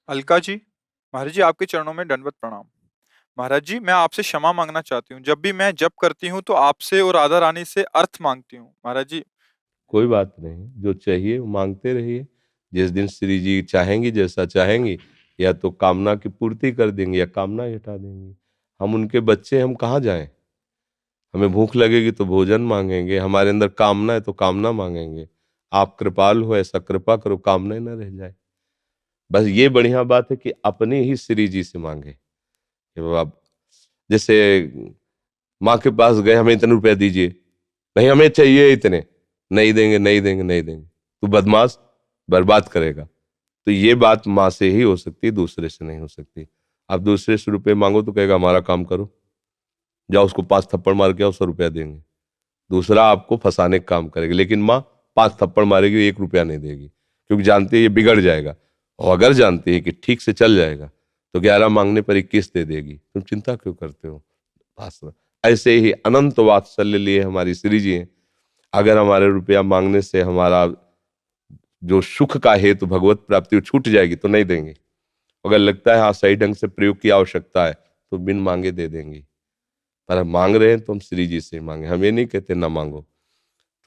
अलका जी, महाराज जी आपके चरणों में दंडवत प्रणाम। महाराज जी मैं आपसे क्षमा मांगना चाहती हूँ। जब भी मैं जप करती हूँ तो आपसे और राधा रानी से अर्थ मांगती हूँ महाराज जी। कोई बात नहीं, जो चाहिए वो मांगते रहिए। जिस दिन श्री जी चाहेंगी, जैसा चाहेंगी, या तो कामना की पूर्ति कर देंगे या कामना ही हटा देंगी। हम उनके बच्चे, हम कहाँ जाएं? हमें भूख लगेगी तो भोजन मांगेंगे, हमारे अंदर कामना है तो कामना मांगेंगे। आप कृपालु हो, ऐसा कृपा करो कामना ही ना रह जाए। बस ये बढ़िया बात है कि अपने ही श्री जी से मांगे कि बाबा, जैसे माँ के पास गए, हमें इतने रुपए दीजिए, नहीं हमें चाहिए इतने, नहीं देंगे नहीं देंगे नहीं देंगे, तू बदमाश, बर्बाद करेगा। तो ये बात माँ से ही हो सकती है, दूसरे से नहीं हो सकती। आप दूसरे से रुपए मांगो तो कहेगा हमारा काम करो, जाओ उसको 5 थप्पड़ मार के आओ, 100 रुपया देंगे। दूसरा आपको फंसाने का काम करेगी, लेकिन माँ 5 थप्पड़ मारेगी, 1 रुपया नहीं देगी, क्योंकि जानती है ये बिगड़ जाएगा। और अगर जानती है कि ठीक से चल जाएगा तो 11 मांगने पर 21 दे देगी। तुम चिंता क्यों करते हो? बस ऐसे ही अनंत वात्सल्य लिए हमारी श्री जी हैं। अगर हमारे रुपया मांगने से हमारा जो सुख का हेतु भगवत प्राप्ति वो छूट जाएगी तो नहीं देंगे। अगर लगता है हाँ सही ढंग से प्रयोग की आवश्यकता है तो बिन मांगे दे देंगी। पर हम मांग रहे हैं तो हम श्री जी से मांगे, हम ये नहीं कहते ना मांगो।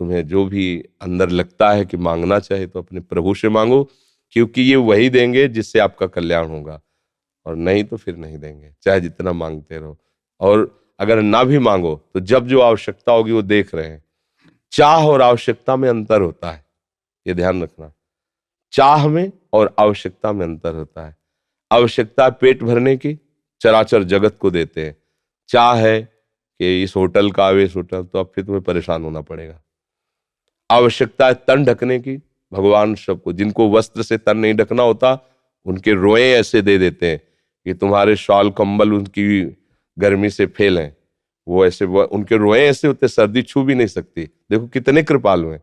तुम्हें जो भी अंदर लगता है कि मांगना चाहे तो अपने प्रभु से मांगो, क्योंकि ये वही देंगे जिससे आपका कल्याण होगा। और नहीं तो फिर नहीं देंगे, चाहे जितना मांगते रहो। और अगर ना भी मांगो तो जब जो आवश्यकता होगी वो देख रहे हैं। चाह और आवश्यकता में अंतर होता है, ये ध्यान रखना। चाह में और आवश्यकता में अंतर होता है। आवश्यकता है पेट भरने की, चराचर जगत को देते हैं। चाह है कि इस होटल का आवे, इस होटल, तो अब फिर तुम्हें परेशान होना पड़ेगा। आवश्यकता है तन ढकने की, भगवान सबको, जिनको वस्त्र से तन नहीं ढकना होता उनके रोए ऐसे दे देते हैं कि तुम्हारे शॉल कंबल उनकी गर्मी से फेल हैं। वो ऐसे उनके रोए ऐसे होते, सर्दी छू भी नहीं सकती। देखो कितने कृपालु हैं।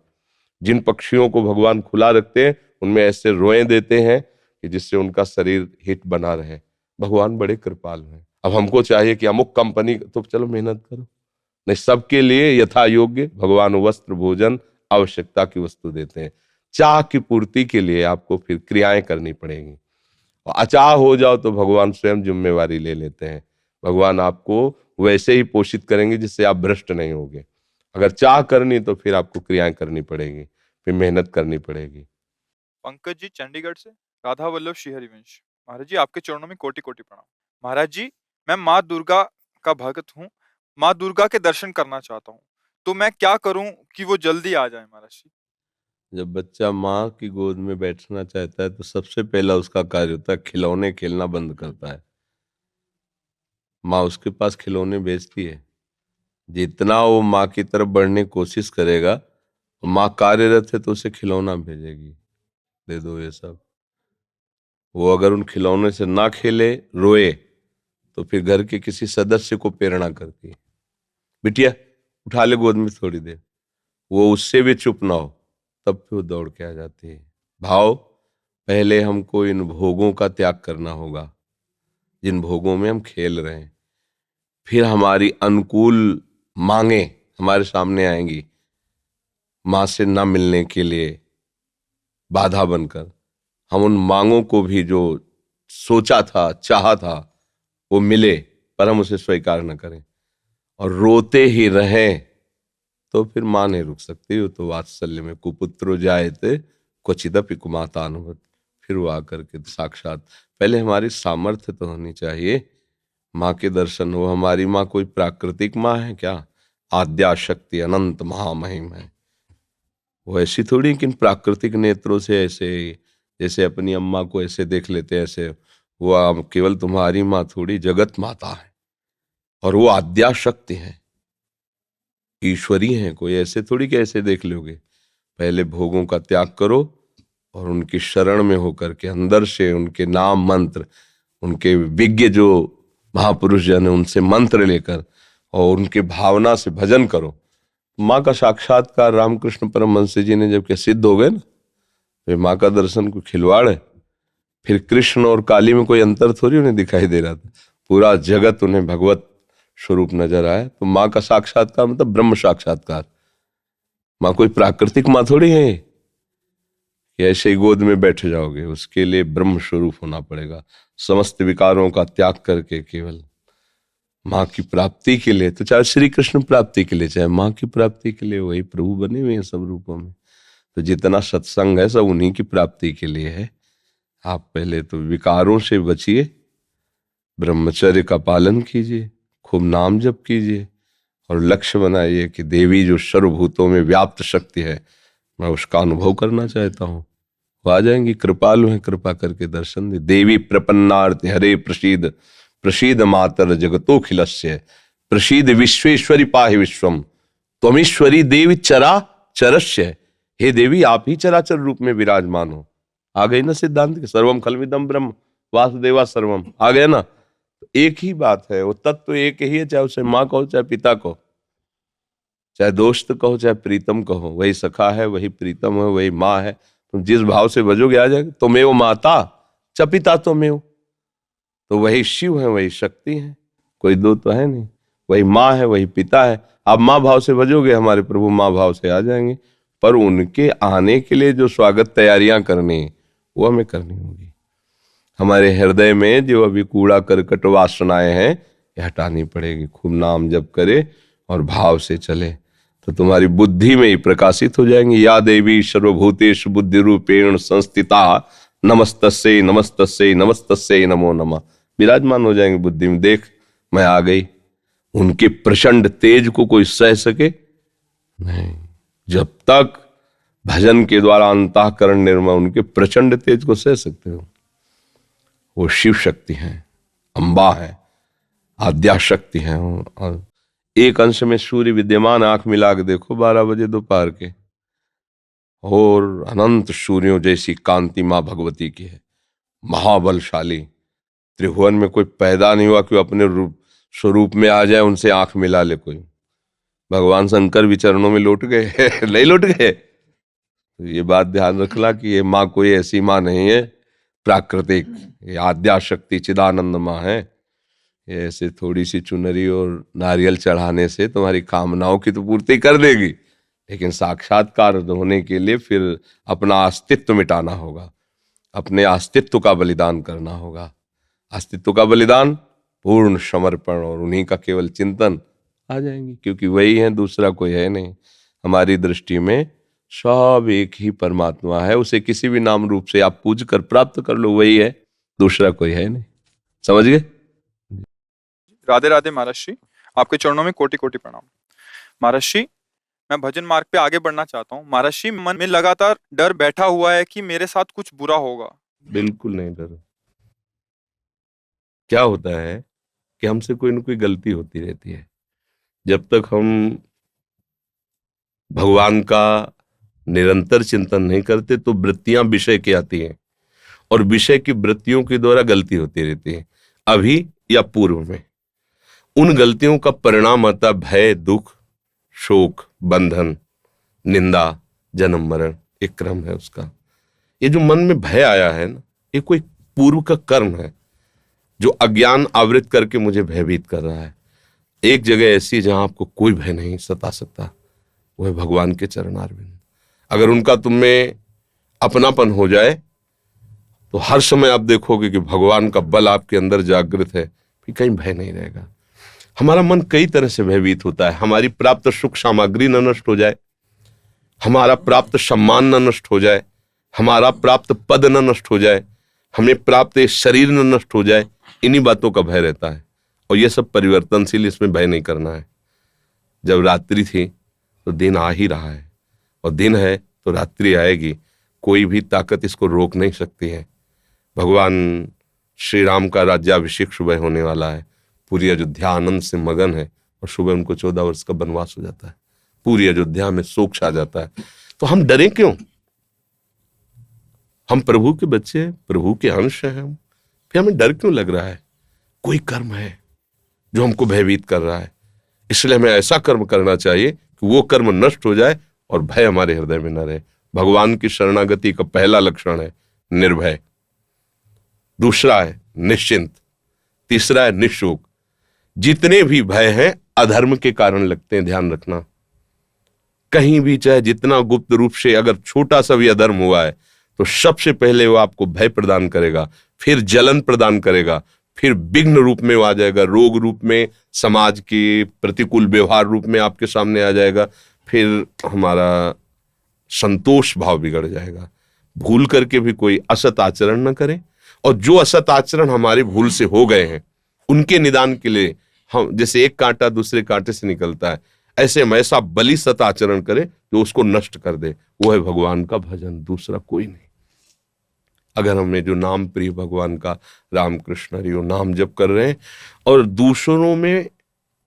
जिन पक्षियों को भगवान खुला रखते हैं उनमें ऐसे रोए देते हैं कि जिससे उनका शरीर हिट बना रहे। भगवान बड़े कृपालु हैं। अब हमको चाहिए कि अमुक कंपनी, तो चलो मेहनत करो। नहीं, सबके लिए यथा योग्य भगवान वस्त्र भोजन आवश्यकता की वस्तु देते हैं। चाह की पूर्ति के लिए आपको फिर क्रियाएं करनी पड़ेंगी। और अचाह हो जाओ तो भगवान स्वयं जिम्मेवारी ले लेते हैं। भगवान आपको वैसे ही पोषित करेंगे जिससे आप भ्रष्ट नहीं होगे। अगर चाह करनी तो फिर आपको क्रियाएं करनी पड़ेगी, फिर मेहनत करनी पड़ेगी। पंकज जी चंडीगढ़ से, राधा वल्लभ श्री हरिवंश। महाराज जी आपके चरणों में कोटि कोटि प्रणाम। महाराज जी मैं माँ दुर्गा का भक्त हूँ। माँ दुर्गा के दर्शन करना चाहता हूँ, तो मैं क्या करूँ कि वो जल्दी आ जाए महाराज जी। जब बच्चा माँ की गोद में बैठना चाहता है तो सबसे पहला उसका कार्य होता है खिलौने खेलना बंद करता है। माँ उसके पास खिलौने भेजती है। जितना वो माँ की तरफ बढ़ने की कोशिश करेगा, माँ कार्यरत है तो उसे खिलौना भेजेगी, दे दो ये सब। वो अगर उन खिलौने से ना खेले, रोए, तो फिर घर के किसी सदस्य को प्रेरणा करती है, बिटिया उठा ले गोद में थोड़ी देर। वो उससे भी चुप ना हो तब फिर वो दौड़ के आ जाती है। भाव, पहले हमको इन भोगों का त्याग करना होगा जिन भोगों में हम खेल रहे हैं। फिर हमारी अनुकूल मांगे हमारे सामने आएंगी, माँ से ना मिलने के लिए बाधा बनकर। हम उन मांगों को भी जो सोचा था, चाहा था, वो मिले, पर हम उसे स्वीकार न करें और रोते ही रहें, तो फिर मां नहीं रुक सकती। वो तो वात्सल्य में कुपुत्रो जायते क्वचिदपि कुमातानुवत। फिर वो आकर के साक्षात, पहले हमारी सामर्थ्य तो होनी चाहिए, माँ के दर्शन हो। हमारी माँ कोई प्राकृतिक माँ है क्या? आद्या शक्ति अनंत महामहिम है। वो ऐसी थोड़ी कि इन प्राकृतिक नेत्रों से ऐसे, जैसे अपनी अम्मा को ऐसे देख लेते हैं ऐसे। वो केवल तुम्हारी माँ थोड़ी, जगत माता है। और वो आद्या शक्ति है, ईश्वरी है। कोई ऐसे थोड़ी कि ऐसे देख लोगे। पहले भोगों का त्याग करो और उनकी शरण में होकर के अंदर से उनके नाम मंत्र, उनके विज्ञ जो महापुरुष जन है उनसे मंत्र लेकर और उनके भावना से भजन करो। माँ का साक्षात्कार रामकृष्ण परमहंस जी ने जब के सिद्ध हो गए ना, तो माँ का दर्शन कोई खिलवाड़ है? फिर कृष्ण और काली में कोई अंतर थोड़ी उन्हें दिखाई दे रहा था। पूरा जगत उन्हें भगवत स्वरूप नजर आया। तो माँ का साक्षात्कार मतलब ब्रह्म साक्षात्कार। माँ कोई प्राकृतिक माँ थोड़ी है या ऐसे ही गोद में बैठ जाओगे? उसके लिए ब्रह्म स्वरूप होना पड़ेगा, समस्त विकारों का त्याग करके केवल माँ की प्राप्ति के लिए। तो चाहे श्री कृष्ण प्राप्ति के लिए, चाहे माँ की प्राप्ति के लिए, वही प्रभु बने हुए हैं सब रूपों में। तो जितना सत्संग है सब उन्हीं की प्राप्ति के लिए है। आप पहले तो विकारों से बचिए, ब्रह्मचर्य का पालन कीजिए, खूब नाम जप कीजिए और लक्ष्य बनाइए कि देवी जो सर्वभूतों में व्याप्त शक्ति है, मैं उसका अनुभव करना चाहता हूँ। वो आ जाएंगी, कृपालु हैं, कृपा करके दर्शन दे। देवी प्रपन्नार्थ हरे प्रसीद, प्रसीद मातर जगतोखिलस्य, प्रसीद विश्वेश्वरी पाहि विश्वम, त्वमीश्वरी देवी चरा चरस्य। हे देवी, आप ही चराचर रूप में विराजमान हो। आ गई ना सिद्धांत के सर्वम खलविदम ब्रह्म वासुदेवा सर्वम, आ गया ना। एक ही बात है, वो तत्व एक ही है, चाहे उसे माँ कहो चाहे पिता कहो, चाहे दोस्त कहो चाहे प्रीतम कहो, वही सखा है, वही प्रीतम है, वही माँ है। तुम जिस भाव से बजोगे आ जाएगा। तुमेव माता च पिता तुमेव, तो वही शिव है, वही शक्ति है, कोई दो तो है नहीं। वही माँ है, वही पिता है। आप माँ भाव से बजोगे, हमारे प्रभु माँ भाव से आ जाएंगे। पर उनके आने के लिए जो स्वागत तैयारियां करनी वो हमें करनी होगी। हमारे हृदय में जो अभी कूड़ा करकट वासनाएं हैं, ये हटानी पड़ेगी। खूब नाम जप करे और भाव से चले तो तुम्हारी बुद्धि में ही प्रकाशित हो जाएंगी। या देवी सर्वभूतेषु बुद्धि रूपेण संस्थिता नमस्तस्यै नमस्तस्यै नमस्तस्यै नमो नमः, विराजमान हो जाएंगे बुद्धि में। देख मैं आ गई। उनके प्रचंड तेज को कोई सह सके नहीं। जब तक भजन के द्वारा अंतःकरण निर्मल, उनके प्रचंड तेज को सह सकते हो। वो शिव शक्ति है, अंबा है, आद्या शक्ति है। और एक अंश में सूर्य विद्यमान, आंख मिला के देखो 12 बजे दोपहर के, और अनंत सूर्यों जैसी कांति मां भगवती की है, महाबलशाली। त्रिभुवन में कोई पैदा नहीं हुआ कि अपने स्वरूप में आ जाए, उनसे आंख मिला ले कोई। भगवान शंकर भी चरणों में लौट गए नहीं लौट गए? तो ये बात ध्यान रखना कि ये माँ कोई ऐसी माँ नहीं है प्राकृतिक, ये आद्या शक्ति चिदानंद माँ है। ये ऐसे थोड़ी सी चुनरी और नारियल चढ़ाने से तुम्हारी कामनाओं की तो पूर्ति कर देगी, लेकिन साक्षात्कार होने के लिए फिर अपना अस्तित्व मिटाना होगा, अपने अस्तित्व का बलिदान करना होगा। अस्तित्व का बलिदान, पूर्ण समर्पण और उन्हीं का केवल चिंतन, आ जाएंगी। क्योंकि वही है, दूसरा कोई है नहीं। हमारी दृष्टि में सब एक ही परमात्मा है। उसे किसी भी नाम रूप से आप पूज कर प्राप्त कर लो, वही है, दूसरा कोई है नहीं। समझ गए? राधे राधे महाराज जी, आपके चरणों में कोटि कोटि प्रणाम। महाराज जी, मैं भजन मार्ग पे आगे बढ़ना चाहता हूँ। महाराज जी, मन में लगातार डर बैठा हुआ है कि मेरे साथ कुछ बुरा होगा। बिल्कुल नहीं डरो। क्या होता है कि हमसे कोई ना कोई गलती होती रहती है। जब तक हम भगवान का निरंतर चिंतन नहीं करते तो वृत्तियां विषय की आती हैं, और विषय की वृत्तियों के द्वारा गलती होती रहती है, अभी या पूर्व में। उन गलतियों का परिणाम आता भय, दुख, शोक, बंधन, निंदा, जन्म मरण, एक क्रम है उसका। ये जो मन में भय आया है ना, ये कोई पूर्व का कर्म है जो अज्ञान आवृत करके मुझे भयभीत कर रहा है। एक जगह ऐसी जहां आपको कोई भय नहीं सता सकता, वो है भगवान के चरणारविंद। अगर उनका तुम में अपनापन हो जाए तो हर समय आप देखोगे कि भगवान का बल आपके अंदर जागृत है, फिर कहीं भय नहीं रहेगा। हमारा मन कई तरह से भयभीत होता है। हमारी प्राप्त सुख सामग्री न नष्ट हो जाए, हमारा प्राप्त सम्मान न नष्ट हो जाए, हमारा प्राप्त पद न नष्ट हो जाए, हमें प्राप्त शरीर न नष्ट हो जाए, इन्हीं बातों का भय रहता है। और ये सब परिवर्तनशील, इसमें भय नहीं करना है। जब रात्रि थी तो दिन आ ही रहा है, और दिन है तो रात्रि आएगी। कोई भी ताकत इसको रोक नहीं सकती है। भगवान श्री राम का राज्याभिषेक सुबह होने वाला है। पूरी अयोध्या आनंद से मगन है, और सुबह उनको 14 वर्ष का वनवास हो जाता है। पूरी अयोध्या में शोक छा जाता है। तो हम डरे क्यों? हम प्रभु के बच्चे, प्रभु के अंश हैं हम, फिर हमें डर क्यों लग रहा है? कोई कर्म है जो हमको भयभीत कर रहा है। इसलिए हमें ऐसा कर्म करना चाहिए कि वो कर्म नष्ट हो जाए और भय हमारे हृदय में न रहे। भगवान की शरणागति का पहला लक्षण है निर्भय, दूसरा है निश्चिंत, तीसरा है निशोक। जितने भी भय हैं अधर्म के कारण लगते हैं, ध्यान रखना। कहीं भी चाहे जितना गुप्त रूप से अगर छोटा सा भी अधर्म हुआ है तो सबसे पहले वो आपको भय प्रदान करेगा, फिर जलन प्रदान करेगा, फिर विघ्न रूप में वो आ जाएगा, रोग रूप में, समाज के प्रतिकूल व्यवहार रूप में आपके सामने आ जाएगा, फिर हमारा संतोष भाव बिगड़ जाएगा। भूल करके भी कोई असत आचरण न करे, और जो असत आचरण हमारे भूल से हो गए हैं उनके निदान के लिए हम, जैसे एक कांटा दूसरे कांटे से निकलता है, ऐसे हम ऐसा बलि सत आचरण करें जो उसको नष्ट कर दे। वो है भगवान का भजन, दूसरा कोई नहीं। अगर हमें जो नाम प्रिय भगवान का, राम कृष्ण हरि, नाम जप कर रहे हैं, और दूसरों में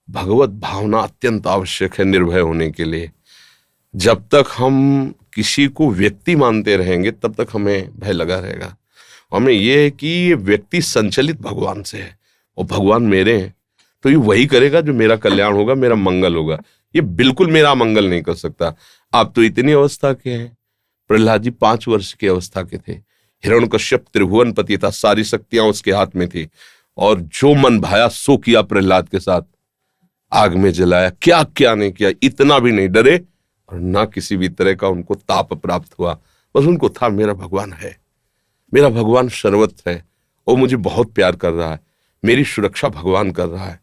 भगवत भावना अत्यंत आवश्यक है निर्भय होने के लिए। जब तक हम किसी को व्यक्ति मानते रहेंगे तब तक हमें भय लगा रहेगा। हमें यह है कि ये व्यक्ति संचलित भगवान से है और भगवान मेरे हैं, तो ये वही करेगा जो मेरा कल्याण होगा, मेरा मंगल होगा। ये बिल्कुल मेरा मंगल नहीं कर सकता। आप तो इतनी अवस्था के हैं, प्रहलाद जी 5 वर्ष की अवस्था के थे, हिरण्यकश्यप त्रिभुवन पति था, सारी शक्तियां उसके हाथ में थी, और जो मन भाया सो किया प्रहलाद के साथ, आग में जलाया, क्या क्या नहीं किया। इतना भी नहीं डरे और ना किसी भी तरह का उनको ताप प्राप्त हुआ। बस उनको था मेरा भगवान है, मेरा भगवान सर्वत्र है, वो मुझे बहुत प्यार कर रहा है, मेरी सुरक्षा भगवान कर रहा है।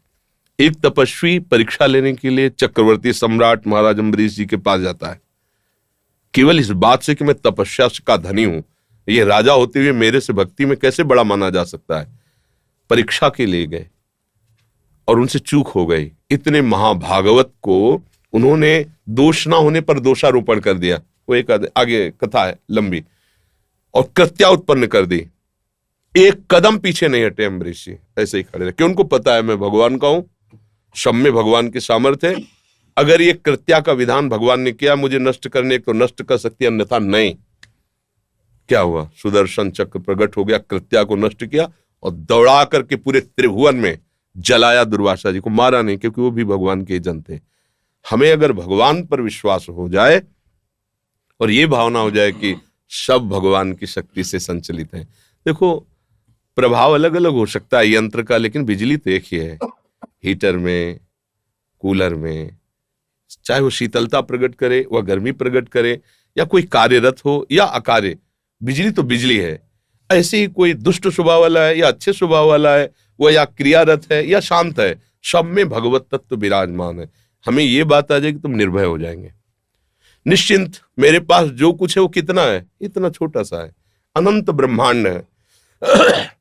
एक तपस्वी परीक्षा लेने के लिए चक्रवर्ती सम्राट महाराज अम्बरीश जी के पास जाता है, केवल इस बात से कि मैं तपस्या का धनी हूं, ये राजा होते हुए मेरे से भक्ति में कैसे बड़ा माना जा सकता है। परीक्षा के लिए गए और उनसे चूक हो गई। इतने महाभागवत को उन्होंने दोष ना होने पर दोषारोपण कर दिया, वो एक आगे कथा है लंबी, और कृत्या उत्पन्न कर दी। एक कदम पीछे नहीं हटे अम्बरीश जी, ऐसे ही खड़े रहे, क्यों? उनको पता है मैं भगवान का हूं, सब में भगवान की सामर्थ्य है। अगर ये कृत्या का विधान भगवान ने किया मुझे नष्ट करने तो नष्ट कर सकती है, अन्यथा नहीं। क्या हुआ? सुदर्शन चक्र प्रकट हो गया, कृत्या को नष्ट किया और दौड़ा करके पूरे त्रिभुवन में जलाया। दुर्वासा जी को मारा नहीं, क्योंकि वो भी भगवान के जन थे। हमें अगर भगवान पर विश्वास हो जाए और ये भावना हो जाए कि सब भगवान की शक्ति से संचलित है। देखो, प्रभाव अलग अलग हो सकता है यंत्र का, लेकिन बिजली तो एक ही है। हीटर में, कूलर में, चाहे वो शीतलता प्रकट करे, वह गर्मी प्रकट करे, या कोई कार्यरत हो या अकार्य, बिजली तो बिजली है। ऐसे ही कोई दुष्ट स्वभाव वाला है या अच्छे स्वभाव वाला है, वह या क्रियारत है या शांत है, सब में भगवत तत्व विराजमान है। हमें ये बात आ जाए कि तुम निर्भय हो जाएंगे, निश्चिंत। मेरे पास जो कुछ है वो कितना है? इतना छोटा सा है, अनंत ब्रह्मांड है।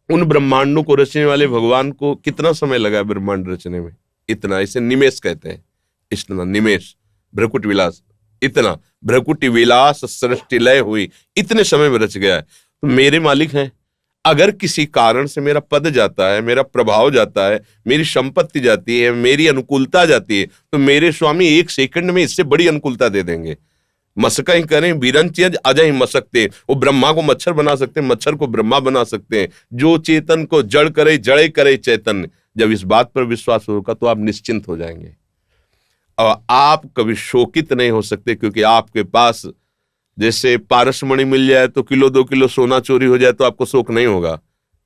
उन ब्रह्मांडों को रचने वाले भगवान को कितना समय लगा ब्रह्मांड रचने में? इतना। इसे निमेष कहते हैं, इतना निमेष, भ्रकुट विलास, इतना भ्रकुट विलास सृष्टि लय हुई, इतने समय में रच गया है। तो मेरे मालिक हैं। अगर किसी कारण से मेरा पद जाता है, मेरा प्रभाव जाता है, मेरी संपत्ति जाती है, मेरी अनुकूलता जाती है, तो मेरे स्वामी 1 सेकंड में इससे बड़ी अनुकूलता दे देंगे। मसका ही करें, बीरंच अजय ही मसकते। वो ब्रह्मा को मच्छर बना सकते हैं, मच्छर को ब्रह्मा बना सकते हैं। जो चेतन को जड़ करे, जड़े करे चैतन्य। जब इस बात पर विश्वास होगा तो आप निश्चिंत हो जाएंगे और आप कभी शोकित नहीं हो सकते, क्योंकि आपके पास जैसे पारसमणि मिल जाए तो किलो 2 किलो सोना चोरी हो जाए तो आपको शोक नहीं होगा,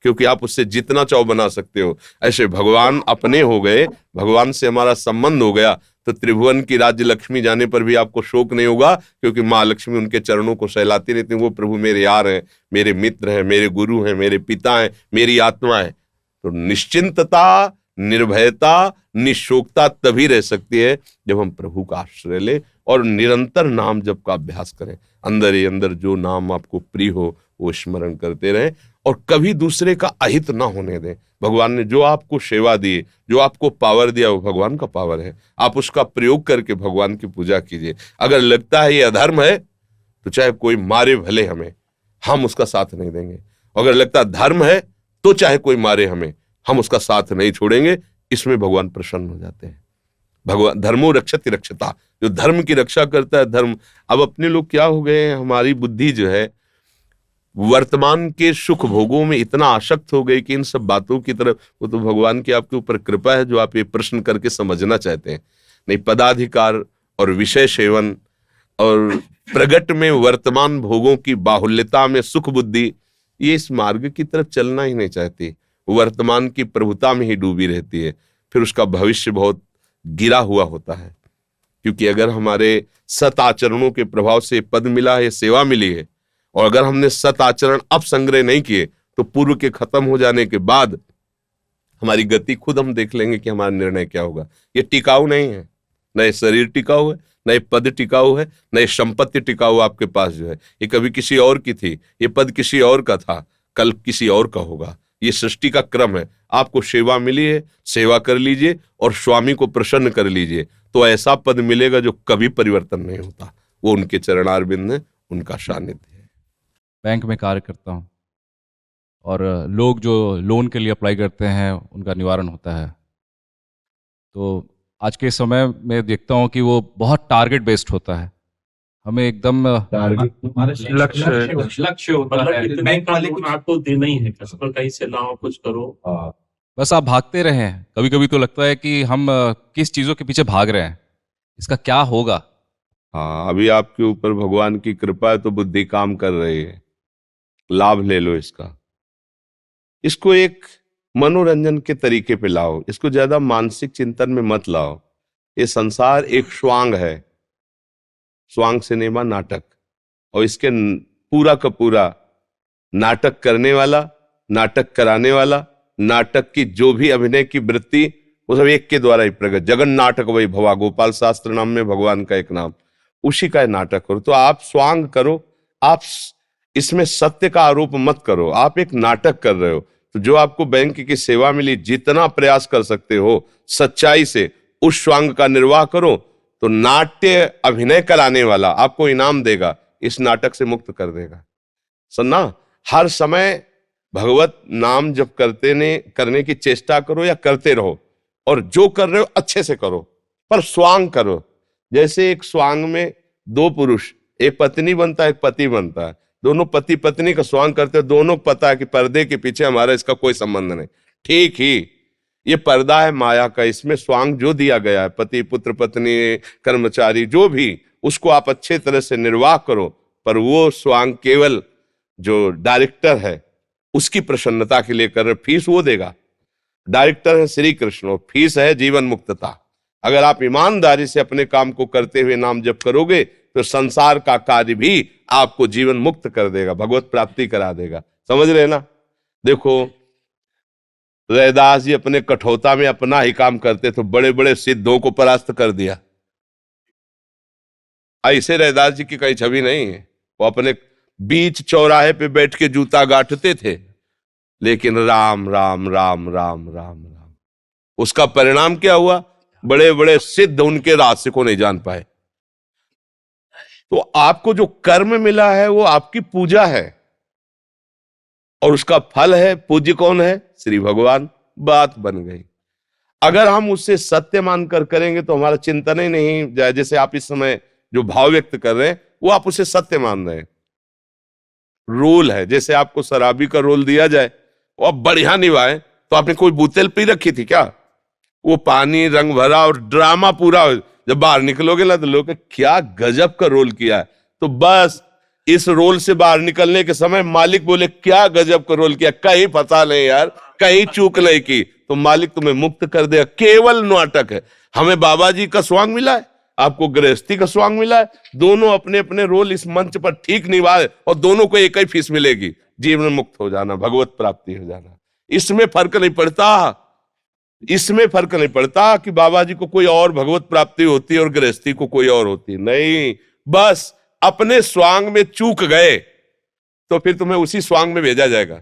क्योंकि आप उससे जितना चाहो बना सकते हो। ऐसे भगवान अपने हो गए, भगवान से हमारा संबंध हो गया, तो त्रिभुवन की राज्य लक्ष्मी जाने पर भी आपको शोक नहीं होगा, क्योंकि माँ लक्ष्मी उनके चरणों को सहलाती रहती है। वो प्रभु मेरे यार हैं, मेरे मित्र हैं, मेरे गुरु हैं, मेरे पिता हैं, मेरी आत्मा है। तो निश्चिंतता, निर्भयता, निशोकता तभी रह सकती है जब हम प्रभु का आश्रय ले और निरंतर नाम जप का अभ्यास करें। अंदर ही अंदर जो नाम आपको प्रिय हो वो स्मरण करते रहें और कभी दूसरे का अहित ना होने दें। भगवान ने जो आपको सेवा दी, जो आपको पावर दिया, वो भगवान का पावर है। आप उसका प्रयोग करके भगवान की पूजा कीजिए। अगर लगता है ये अधर्म है तो चाहे कोई मारे भले हमें, हम उसका साथ नहीं देंगे। अगर लगता है धर्म है तो चाहे कोई मारे हमें, हम उसका साथ नहीं छोड़ेंगे। इसमें भगवान प्रसन्न हो जाते हैं। भगवान धर्मो रक्षति रक्षता, जो धर्म की रक्षा करता है धर्म। अब अपने लोग क्या हो गए हैं, हमारी बुद्धि जो है वर्तमान के सुख भोगों में इतना आसक्त हो गई कि इन सब बातों की तरफ, वो तो भगवान की आपके ऊपर कृपा है जो आप ये प्रश्न करके समझना चाहते हैं। नहीं, पदाधिकार और विषय सेवन और प्रगट में वर्तमान भोगों की बाहुल्यता में सुख बुद्धि, ये इस मार्ग की तरफ चलना ही नहीं चाहती। वर्तमान की प्रभुता में ही डूबी रहती है, फिर उसका भविष्य बहुत गिरा हुआ होता है। क्योंकि अगर हमारे सत आचरणों के प्रभाव से पद मिला है, सेवा मिली है, और अगर हमने सत आचरण अब संग्रह नहीं किए तो पूर्व के खत्म हो जाने के बाद हमारी गति खुद हम देख लेंगे कि हमारा निर्णय क्या होगा। ये टिकाऊ नहीं है, न ये शरीर टिकाऊ है, न ये पद टिकाऊ है, न ये संपत्ति टिकाऊ आपके पास जो है। ये कभी किसी और की थी, ये पद किसी और का था, कल किसी और का होगा। ये सृष्टि का क्रम है। आपको सेवा मिली है, सेवा कर लीजिए और स्वामी को प्रसन्न कर लीजिए, तो ऐसा पद मिलेगा जो कभी परिवर्तन नहीं होता। वो उनके चरणारविंद है, उनका सानिध्य है। बैंक में कार्य करता हूँ और लोग जो लोन के लिए अप्लाई करते हैं उनका निवारण होता है। तो आज के समय में देखता हूँ कि वो बहुत टारगेट बेस्ड होता है। हमें एकदम लक्ष्य होता है। बैंक वाले कुछ आपको देना ही है, कस्टमर कहीं से लाओ कुछ करो। बस आप भागते रहें। कभी कभी तो लगता है कि हम किस चीज़ों के पीछे भाग रहे हैं, इसका क्या होगा। हाँ, अभी आपके ऊपर भगवान की कृपा है तो बुद्धि काम कर रही है, लाभ ले लो इसका। इसको एक मनोरंजन के तरीके पे लाओ, इसको ज्यादा मानसिक चिंतन में मत लाओ। ये संसार एक स्वांग है, स्वांग सिनेमा नाटक, और इसके पूरा का पूरा नाटक करने वाला, नाटक कराने वाला, नाटक की जो भी अभिनय की वृत्ति, वो सब एक के द्वारा ही प्रकट। जगन नाटक वही भवा, गोपाल शास्त्र नाम में भगवान का एक नाम, उसी का नाटक करो। तो आप स्वांग करो, आप इसमें सत्य का आरोप मत करो, आप एक नाटक कर रहे हो। तो जो आपको बैंक की सेवा मिली, जितना प्रयास कर सकते हो सच्चाई से उस स्वांग का निर्वाह करो, तो नाट्य अभिनय कराने वाला आपको इनाम देगा, इस नाटक से मुक्त कर देगा। सुनना, हर समय भगवत नाम जब करने की चेष्टा करो या करते रहो, और जो कर रहे हो अच्छे से करो, पर स्वांग करो। जैसे एक स्वांग में दो पुरुष, एक पत्नी बनता है, एक पति बनता है, दोनों पति पत्नी का स्वांग करते हैं, दोनों को पता है कि पर्दे के पीछे हमारा इसका कोई संबंध नहीं। ठीक ही ये पर्दा है माया का, इसमें स्वांग जो दिया गया है, पति पुत्र पत्नी कर्मचारी जो भी, उसको आप अच्छे तरह से निर्वाह करो। पर वो स्वांग केवल जो डायरेक्टर है उसकी प्रसन्नता के लिए कर रहे, फीस वो देगा। डायरेक्टर है श्री कृष्ण, फीस है जीवन मुक्तता। अगर आप ईमानदारी से अपने काम को करते हुए नाम जप करोगे तो संसार का कार्य भी आपको जीवन मुक्त कर देगा, भगवत प्राप्ति करा देगा। समझ रहे ना? देखो रैदास जी अपने कठोता में अपना ही काम करते तो बड़े बड़े सिद्धों को परास्त कर दिया। ऐसे रैदास जी की कहीं छवि नहीं है। वो अपने बीच चौराहे पे बैठ के जूता गांठते थे, लेकिन राम राम राम राम राम राम, उसका परिणाम क्या हुआ? बड़े बड़े सिद्ध उनके रहस्य को नहीं जान पाए। तो आपको जो कर्म मिला है वो आपकी पूजा है, और उसका फल है, पूज्य कौन है? श्री भगवान। बात बन गई। अगर हम उससे सत्य मानकर करेंगे तो हमारा चिंतन ही नहीं जाए। जैसे आप इस समय जो भाव व्यक्त कर रहे हैं वो आप उसे सत्य मान रहे हैं। रोल है, जैसे आपको शराबी का रोल दिया जाए, वो आप बढ़िया निभाए, तो आपने कोई बोतल पी रखी थी क्या? वो पानी रंग भरा और ड्रामा पूरा, जब बाहर निकलोगे ना तो लोग क्या गजब का रोल किया है। तो बस इस रोल से बाहर निकलने के समय मालिक बोले क्या गजब का रोल किया, कहीं पता नहीं यार, कहीं चूक नहीं की, तो मालिक तुम्हें मुक्त कर देगा। केवल नाटक है। हमें बाबा जी का स्वांग मिला है, आपको गृहस्थी का स्वांग मिला है, दोनों अपने अपने रोल इस मंच पर ठीक निभाए और दोनों को एक ही फीस मिलेगी, जीवन मुक्त हो जाना, भगवत प्राप्ति हो जाना। इसमें फर्क नहीं पड़ता, इसमें फर्क नहीं पड़ता कि बाबा जी को कोई और भगवत प्राप्ति होती है और गृहस्थी को कोई और होती नहीं। बस अपने स्वांग में चूक गए तो फिर तुम्हें उसी स्वांग में भेजा जाएगा।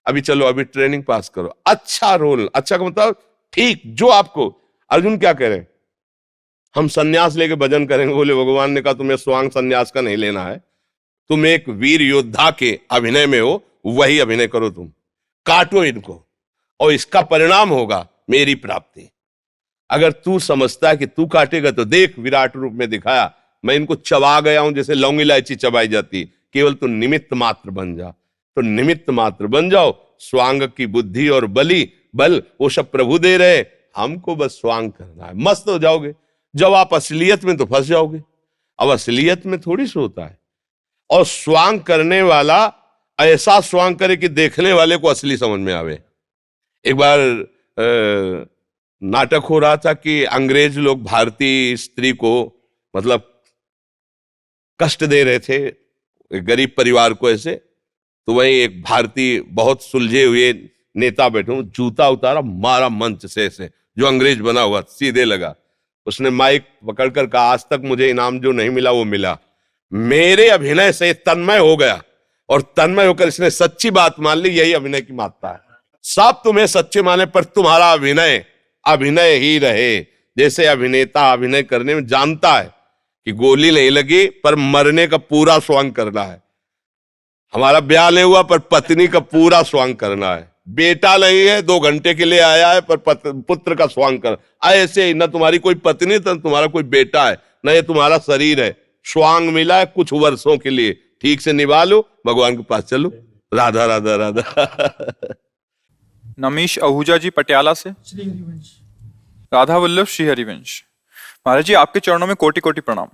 अभी चलो, अभी ट्रेनिंग पास करो, अच्छा रोल, अच्छा का मतलब ठीक जो आपको। अर्जुन क्या कह रहे हैं? हम सन्यास लेके भजन करेंगे। बोले भगवान ने कहा तुम्हें स्वांग सन्यास का नहीं लेना है, तुम एक वीर योद्धा के अभिनय में हो, वही अभिनय करो, तुम काटो इनको और इसका परिणाम होगा मेरी प्राप्ति। अगर तू समझता है कि तू काटेगा तो देख, विराट रूप में दिखाया, मैं इनको चबा गया हूं जैसे लौंग इलायची चबाई जाती। केवल तू निमित्त मात्र बन जा, तो निमित्त मात्र बन जाओ। स्वांग की बुद्धि और बल वो सब प्रभु दे रहे, हमको बस स्वांग करना है, मस्त हो जाओगे। जब आप असलियत में तो फंस जाओगे। अब असलियत में थोड़ी सी होता है। और स्वांग करने वाला ऐसा स्वांग करे कि देखने वाले को असली समझ में आवे। एक बार नाटक हो रहा था कि अंग्रेज लोग भारतीय स्त्री को मतलब कष्ट दे रहे थे, एक गरीब परिवार को ऐसे, तो वही एक भारतीय बहुत सुलझे हुए नेता बैठे, जूता उतारा, मारा मंच से ऐसे, जो अंग्रेज बना हुआ सीधे लगा। उसने माइक पकड़कर कहा, आज तक मुझे इनाम जो नहीं मिला वो मिला। मेरे अभिनय से तन्मय हो गया और तन्मय होकर इसने सच्ची बात मान ली। यही अभिनय की महत्ता है। सब तुम्हें सच्चे माने पर तुम्हारा अभिनय अभिनय ही रहे। जैसे अभिनेता अभिनय करने में जानता है कि गोली नहीं लगी पर मरने का पूरा स्वांग करना है। हमारा ब्याह नहीं हुआ पर पत्नी का पूरा स्वांग करना है। बेटा नहीं है, 2 घंटे के लिए आया है पर पुत्र का स्वांग कर। ऐसे ही न तुम्हारी कोई पत्नी न तुम्हारा कोई बेटा है, न ये तुम्हारा शरीर है। स्वांग मिला है कुछ वर्षों के लिए, ठीक से निभा लो, भगवान के पास चलो। राधा राधा राधा। नमीश आहूजा जी पटियाला से। राधा वल्लभ श्री हरिवंश। महाराज जी आपके चरणों में कोटि कोटि प्रणाम।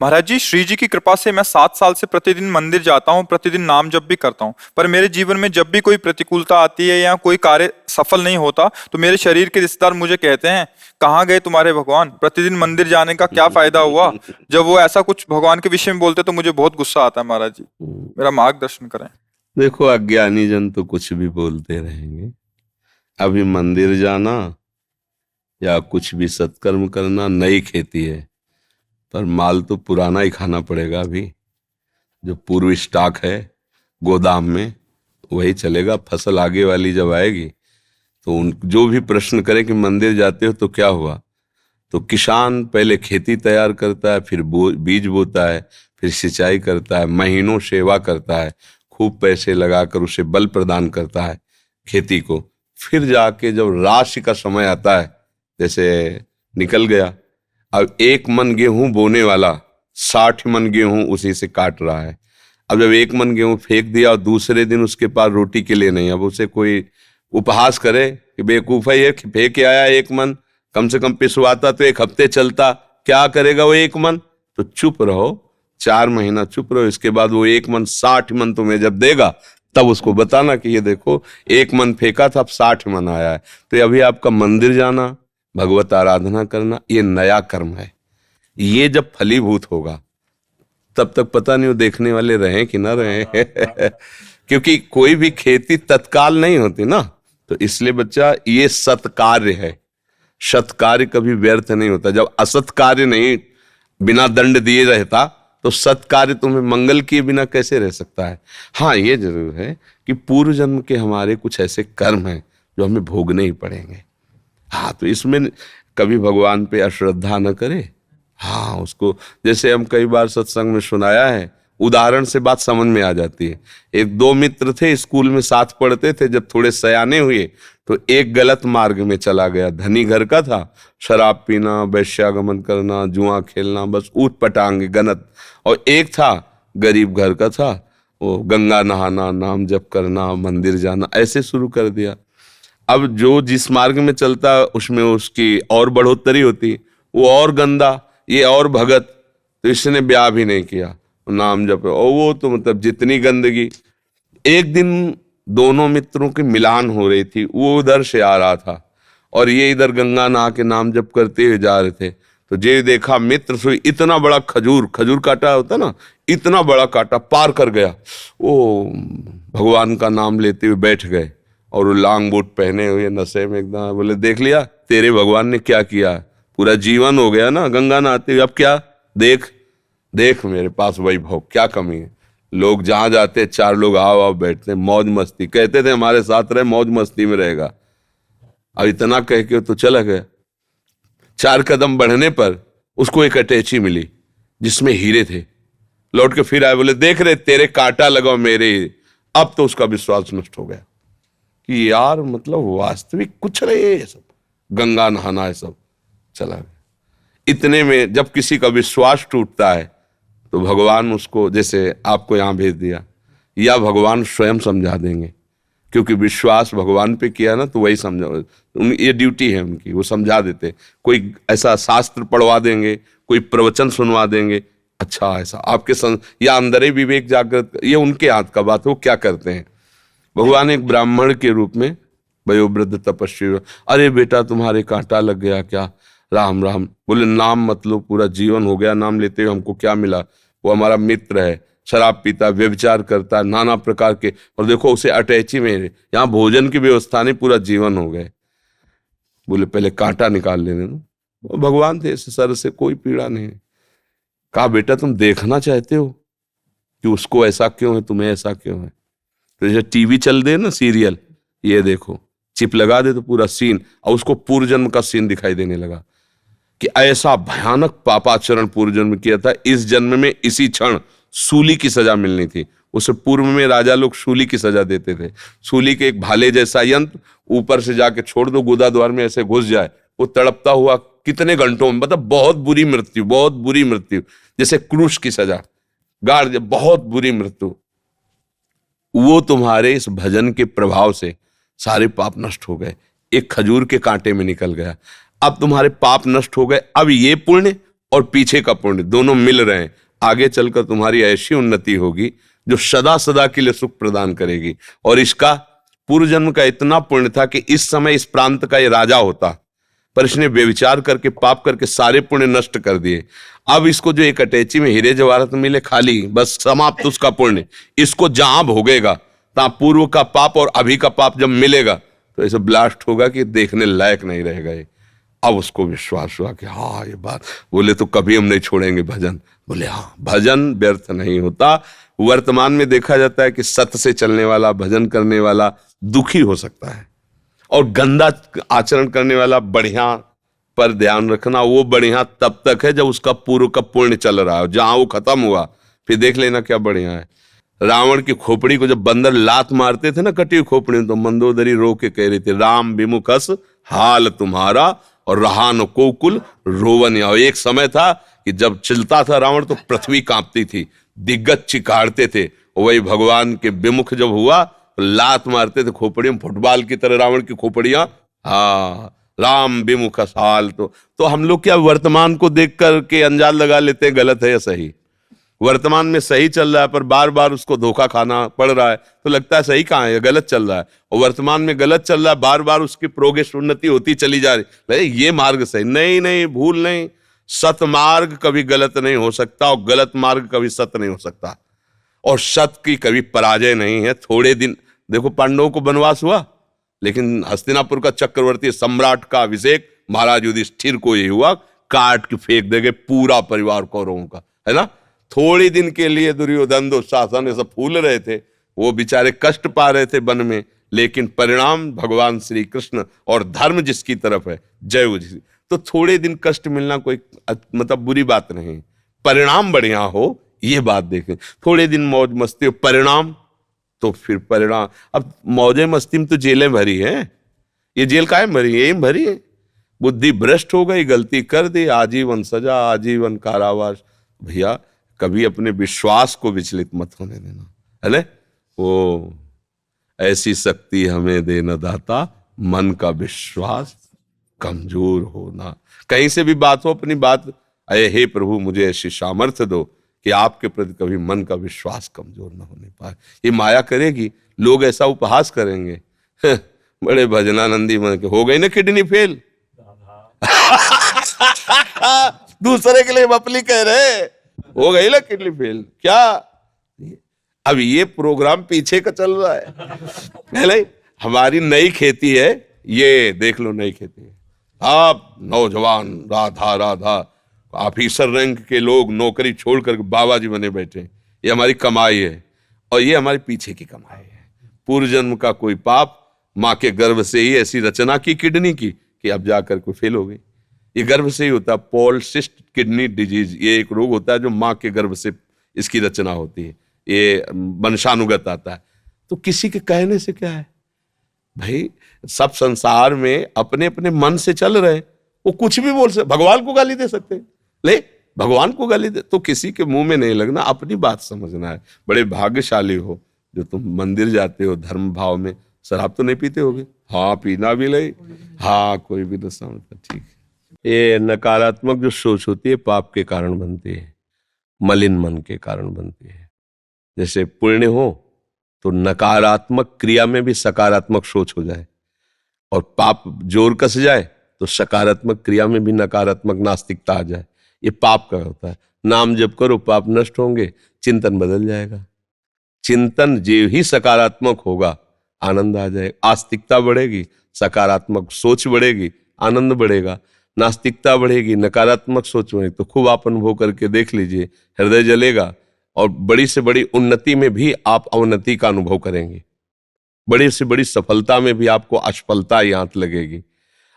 महाराज जी, श्री जी की कृपा से मैं 7 साल से प्रतिदिन मंदिर जाता हूँ, प्रतिदिन नाम जप भी करता हूँ, पर मेरे जीवन में जब भी कोई प्रतिकूलता आती है या कोई कार्य सफल नहीं होता तो मेरे शरीर के रिश्तेदार मुझे कहते हैं, कहाँ गए तुम्हारे भगवान, प्रतिदिन मंदिर जाने का क्या फायदा हुआ। जब वो ऐसा कुछ भगवान के विषय में बोलते तो मुझे बहुत गुस्सा आता है। महाराज जी मेरा मार्गदर्शन करें। देखो, अज्ञानी जन तो कुछ भी बोलते रहेंगे। अभी मंदिर जाना या कुछ भी सत्कर्म करना नई खेती है, पर माल तो पुराना ही खाना पड़ेगा। अभी जो पूर्व स्टॉक है गोदाम में वही चलेगा। फसल आगे वाली जब आएगी तो उन जो भी प्रश्न करें कि मंदिर जाते हो तो क्या हुआ, तो किसान पहले खेती तैयार करता है, फिर बीज बोता है, फिर सिंचाई करता है, महीनों सेवा करता है, खूब पैसे लगाकर उसे बल प्रदान करता है खेती को। फिर जाके जब राशि का समय आता है, जैसे निकल गया, अब 1 मन गेहूं बोने वाला 60 मन गेहूं उसी से काट रहा है। अब जब 1 मन गेहूं फेंक दिया और दूसरे दिन उसके पास रोटी के लिए नहीं, अब उसे कोई उपहास करे कि बेवकूफ है ये, फेंक के आया 1 मन, कम से कम पिसवाता तो 1 हफ्ते चलता, क्या करेगा वो 1 मन। तो चुप रहो, 4 महीना चुप रहो, इसके बाद वो 1 मन 60 मन तुम्हें जब देगा तब उसको बताना कि ये देखो 1 मन फेंका था, अब 60 मन आया है। तो अभी आपका मंदिर जाना, भगवत आराधना करना, ये नया कर्म है। ये जब फलीभूत होगा तब तक पता नहीं वो देखने वाले रहें कि ना रहें। क्योंकि कोई भी खेती तत्काल नहीं होती ना, तो इसलिए बच्चा ये सत्कार्य है। सत्कार्य कभी व्यर्थ नहीं होता। जब असत कार्य नहीं बिना दंड दिए रहता तो सत्कार्य तुम्हें मंगल किए बिना कैसे रह सकता है। हाँ, ये जरूर है कि पूर्व जन्म के हमारे कुछ ऐसे कर्म हैं जो हमें भोगने ही पड़ेंगे। हाँ, तो इसमें कभी भगवान पे अश्रद्धा न करे। हाँ, उसको जैसे हम कई बार सत्संग में सुनाया है, उदाहरण से बात समझ में आ जाती है। 1-2 मित्र थे, स्कूल में साथ पढ़ते थे। जब थोड़े सयाने हुए तो एक गलत मार्ग में चला गया। धनी घर का था, शराब पीना, वैश्यागमन करना, जुआ खेलना, बस ऊट पटांग गनत। और एक था गरीब घर का था, वो गंगा नहाना, नाम जप करना, मंदिर जाना, ऐसे शुरू कर दिया। अब जो जिस मार्ग में चलता उसमें उसकी और बढ़ोतरी होती, वो और गंदा, ये और भगत। तो इसने ब्याह भी नहीं किया, नाम जप, और वो तो मतलब जितनी गंदगी। एक दिन दोनों मित्रों की मिलान हो रही थी, वो उधर से आ रहा था और ये इधर गंगा नहा के नाम जप करते हुए जा रहे थे। तो जे देखा मित्र से इतना बड़ा खजूर काटा होता ना, इतना बड़ा काटा पार कर गया। वो भगवान का नाम लेते हुए बैठ गए और वो लांग बूट पहने हुए नशे में एकदम। बोले, देख लिया तेरे भगवान ने क्या किया, पूरा जीवन हो गया ना गंगा नहाते हुए, अब क्या देख मेरे पास वैभव, क्या कमी है। लोग जहां जाते 4 लोग आओ बैठते, मौज मस्ती, कहते थे हमारे साथ रहे, मौज मस्ती में रहेगा। अब इतना कह के तो चला गया। 4 कदम बढ़ने पर उसको एक अटैची मिली जिसमें हीरे थे। लौट के फिर आए, बोले, देख रहे तेरे कांटा लगाओ मेरे। अब तो उसका विश्वास नष्ट हो गया कि यार मतलब वास्तविक कुछ नहीं है, सब गंगा नहाना है, सब चला गया। इतने में जब किसी का विश्वास टूटता है तो भगवान उसको, जैसे आपको यहां भेज दिया, या भगवान स्वयं समझा देंगे। क्योंकि विश्वास भगवान पे किया ना तो वही समझा, ये ड्यूटी है उनकी, वो समझा देते। कोई ऐसा शास्त्र पढ़वा देंगे, कोई प्रवचन सुनवा देंगे, अच्छा ऐसा आपके या अंदर ही विवेक जागृत, ये उनके हाथ का बात है, वो क्या करते हैं। भगवान एक ब्राह्मण के रूप में वयोवृद्ध तपस्वी, अरे बेटा तुम्हारे कांटा लग गया क्या, राम राम। बोले, नाम मतलब पूरा जीवन हो गया नाम लेते हुए, हमको क्या मिला, वो हमारा मित्र है, शराब पीता है, व्यभिचार करता है, नाना प्रकार के, और देखो उसे अटैची में, यहाँ भोजन की व्यवस्था नहीं, पूरा जीवन हो गए। बोले पहले कांटा निकाल लेने दो, वो भगवान थे, सर से कोई पीड़ा नहीं। कहा बेटा तुम देखना चाहते हो कि उसको ऐसा क्यों है, तुम्हें ऐसा क्यों है? तो जैसे टीवी चल दे ना सीरियल, ये देखो चिप लगा दे तो पूरा सीन, और उसको पूर्व जन्म का सीन दिखाई देने लगा कि ऐसा भयानक पापाचरण पूर्व जन्म किया था, इस जन्म में इसी क्षण सूली की सजा मिलनी थी। उससे पूर्व में राजा लोग सूली की सजा देते थे। सूली के एक भाले जैसा यंत्र ऊपर से जाके छोड़ दो, गुदा द्वार में ऐसे घुस जाए, वो तड़पता हुआ कितने घंटों में, मतलब बहुत बुरी मृत्यु, बहुत बुरी मृत्यु, जैसे क्रूश की सजा, गाड़, बहुत बुरी मृत्यु। वो तुम्हारे इस भजन के प्रभाव से सारे पाप नष्ट हो गए, एक खजूर के कांटे में निकल गया। अब तुम्हारे पाप नष्ट हो गए, अब ये पुण्य और पीछे का पुण्य दोनों मिल रहे हैं। आगे चलकर तुम्हारी ऐसी उन्नति होगी जो सदा सदा के लिए सुख प्रदान करेगी। और इसका पूर्व जन्म का इतना पुण्य था कि इस समय इस प्रांत का ये राजा होता, पर इसने व्यभिचार करके पाप करके सारे पुण्य नष्ट कर दिए। अब इसको जो एक अटैची में हीरे जवाहरात मिले खाली, बस समाप्त उसका पुण्य। इसको जहां भोगेगा तहां पूर्व का पाप और अभी का पाप जब मिलेगा तो ऐसे ब्लास्ट होगा कि देखने लायक नहीं रहेगा ये। अब उसको विश्वास हुआ कि हाँ ये बात, बोले तो कभी हम नहीं छोड़ेंगे भजन। बोले हाँ, भजन व्यर्थ नहीं होता। वर्तमान में देखा जाता है कि सत्य से चलने वाला, भजन करने वाला दुखी हो सकता है, और गंदा आचरण करने वाला बढ़िया, पर ध्यान रखना वो बढ़िया तब तक है जब उसका पूर्व का पुण्य चल रहा है। जहां वो खत्म हुआ फिर देख लेना क्या बढ़िया है। रावण की खोपड़ी को जब बंदर लात मारते थे ना, कटी हुई खोपड़ी, तो मंदोदरी रो के कह रही थी, राम विमुखस हाल तुम्हारा और रहा न कोकुल रोवन। एक समय था कि जब चलता था रावण तो पृथ्वी कांपती थी, दिग्गज चिकाड़ते थे। वही भगवान के विमुख जब हुआ तो लात मारते थे खोपड़ियों, फुटबॉल की तरह रावण की खोपड़ियां। हाँ, राम विमुख हाल। तो हम लोग क्या वर्तमान को देख करके अंजाद लगा लेते हैं गलत है या सही। वर्तमान में सही चल रहा है पर बार बार उसको धोखा खाना पड़ रहा है, तो लगता है सही कहाँ है, गलत चल रहा है। और वर्तमान में गलत चल रहा है, बार बार उसकी प्रोग्रेस, उन्नति होती चली जा रही, ये मार्ग सही नहीं, नहीं भूल नहीं। सत मार्ग कभी गलत नहीं हो सकता और गलत मार्ग कभी सत्य नहीं हो सकता, और सत्य की कभी पराजय नहीं है। थोड़े दिन देखो, पांडवों को वनवास हुआ, लेकिन हस्तिनापुर का चक्रवर्ती सम्राट का अभिषेक महाराज युधिष्ठिर को ही हुआ, काट के फेंक देंगे पूरा परिवार कौरवों का, है ना। थोड़ी दिन के लिए दुर्योधन दुशासन ये सब फूल रहे थे, वो बेचारे कष्ट पा रहे थे वन में, लेकिन परिणाम भगवान श्री कृष्ण और धर्म जिसकी तरफ है, जय उसी। तो थोड़े दिन कष्ट मिलना कोई मतलब बुरी बात नहीं, परिणाम बढ़िया हो ये बात देखें। थोड़े दिन मौज मस्ती हो, परिणाम तो फिर परिणाम। अब मौजे मस्ती में तो जेलें भरी हैं, ये जेल काहे भरी है, यही भरी है। बुद्धि भ्रष्ट हो गई, गलती कर दी, आजीवन सजा, आजीवन कारावास। भैया कभी अपने विश्वास को विचलित मत होने देना, है ना। वो ऐसी शक्ति हमें देना दाता, मन का विश्वास कमजोर होना। कहीं से भी बात हो, अपनी बात, अये हे प्रभु मुझे ऐसी सामर्थ्य दो कि आपके प्रति कभी मन का विश्वास कमजोर न होने पाए। ये माया करेगी, लोग ऐसा उपहास करेंगे, बड़े भजनानंदी मन के, हो गई ना किडनी फेल। दूसरे के लिए बपली कह रहे, हो गई ना किडनी फेल, क्या अब ये प्रोग्राम पीछे का चल रहा है नहीं? हमारी नई खेती है, ये देख लो नई खेती है। आप नौजवान राधा राधा ऑफिसर रैंक के लोग नौकरी छोड़कर बाबा जी बने बैठे, ये हमारी कमाई है, और ये हमारे पीछे की कमाई है। पूर्व जन्म का कोई पाप, माँ के गर्भ से ही ऐसी रचना की किडनी की कि अब जाकर कोई फेल हो गई। ये गर्भ से ही होता है, पॉलिसिस्ट किडनी डिजीज, ये एक रोग होता है जो माँ के गर्भ से इसकी रचना होती है, ये वंशानुगत आता है। तो किसी के कहने से क्या है भाई, सब संसार में अपने अपने मन से चल रहे हैं, वो कुछ भी बोल सकते, भगवान को गाली दे सकते हैं, ले भगवान को गाली दे, तो किसी के मुंह में नहीं लगना, अपनी बात समझना है। बड़े भाग्यशाली हो जो तुम मंदिर जाते हो धर्म भाव में। शराब तो नहीं पीते होगे? हाँ, पीना भी नहीं, हाँ कोई भी तो समझता, ठीक है। ये नकारात्मक जो सोच होती है पाप के कारण बनती है, मलिन मन के कारण बनती है। जैसे पुण्य हो तो नकारात्मक क्रिया में भी सकारात्मक सोच हो जाए, और पाप जोर कस जाए तो सकारात्मक क्रिया में भी नकारात्मक नास्तिकता आ जाए, ये पाप का होता है। नाम जप करो, पाप नष्ट होंगे, चिंतन बदल जाएगा। चिंतन जो ही सकारात्मक होगा, आनंद आ जाएगा, आस्तिकता बढ़ेगी, सकारात्मक सोच बढ़ेगी, आनंद बढ़ेगा। नास्तिकता बढ़ेगी, नकारात्मक सोच बढ़ेगी, तो खूब आप अनुभव करके देख लीजिए, हृदय जलेगा और बड़ी से बड़ी उन्नति में भी आप अवनति का अनुभव करेंगे, बड़ी से बड़ी सफलता में भी आपको असफलता याद लगेगी।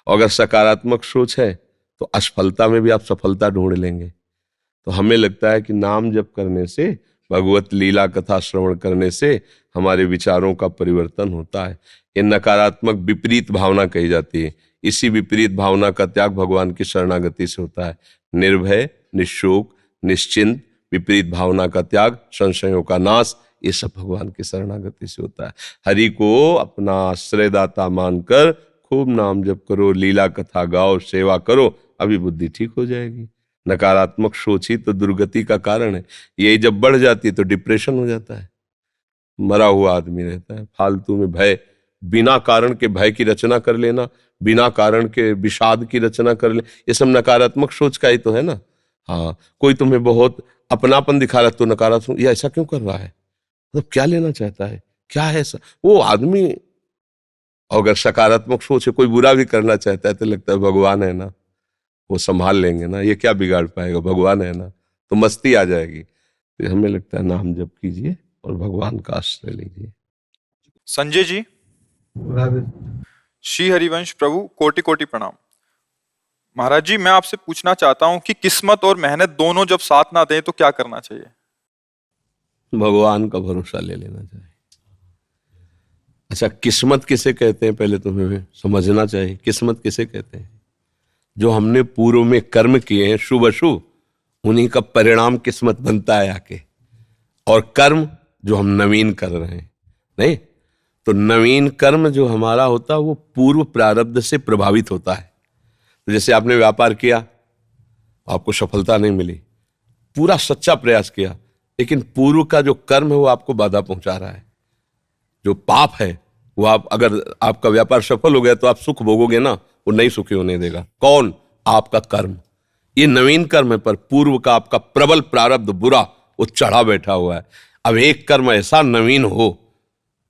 और अगर सकारात्मक सोच है तो असफलता में भी आप सफलता ढूंढ लेंगे। तो हमें लगता है कि नाम जप करने से, भगवत लीला कथा श्रवण करने से हमारे विचारों का परिवर्तन होता है। ये नकारात्मक विपरीत भावना कही जाती है। इसी विपरीत भावना का त्याग भगवान की शरणागति से होता है। निर्भय, निशोक, निश्चिंत, विपरीत भावना का त्याग, संशयों का नाश, ये सब भगवान की शरणागति से होता है। हरि को अपना आश्रयदाता मानकर खूब नाम जप करो, लीला कथा गाओ, सेवा करो, अभी बुद्धि ठीक हो जाएगी। नकारात्मक सोच ही तो दुर्गति का कारण है। यही जब बढ़ जाती है तो डिप्रेशन हो जाता है, मरा हुआ आदमी रहता है। फालतू में भय, बिना कारण के भय की रचना कर लेना, बिना कारण के विषाद की रचना कर ले, ये सब नकारात्मक सोच का ही तो है ना। हाँ, कोई तुम्हें बहुत अपनापन दिखा रहा है तो नकारात्मक, ये ऐसा क्यों कर रहा है, मतलब क्या लेना चाहता है, क्या है ऐसा वो आदमी। अगर सकारात्मक सोच है, कोई बुरा भी करना चाहता है तो लगता है भगवान है ना, वो संभाल लेंगे ना, ये क्या बिगाड़ पाएगा, भगवान है ना, तो मस्ती आ जाएगी। तो हमें लगता है नाम जप कीजिए और भगवान का आश्रय लीजिए। संजय जी, श्री हरिवंश प्रभु कोटि कोटि प्रणाम। महाराज जी, मैं आपसे पूछना चाहता हूं कि किस्मत और मेहनत दोनों जब साथ ना दें तो क्या करना चाहिए? भगवान का भरोसा ले लेना चाहिए। अच्छा, किस्मत किसे कहते हैं पहले तुम्हें समझना चाहिए। किस्मत किसे कहते हैं? जो हमने पूर्व में कर्म किए हैं शुभ अशुभ, उन्हीं का परिणाम किस्मत बनता है आके। और कर्म जो हम नवीन कर रहे हैं, नहीं तो नवीन कर्म जो हमारा होता है वो पूर्व प्रारब्ध से प्रभावित होता है। तो जैसे आपने व्यापार किया, आपको सफलता नहीं मिली, पूरा सच्चा प्रयास किया, लेकिन पूर्व का जो कर्म है वो आपको बाधा पहुंचा रहा है। जो पाप है वो आप, अगर आपका व्यापार सफल हो गया तो आप सुख भोगोगे ना, वो नहीं सुखी होने देगा। कौन? आपका कर्म। ये नवीन कर्म है, पर पूर्व का आपका प्रबल प्रारब्ध बुरा वो चढ़ा बैठा हुआ है। अब एक कर्म ऐसा नवीन हो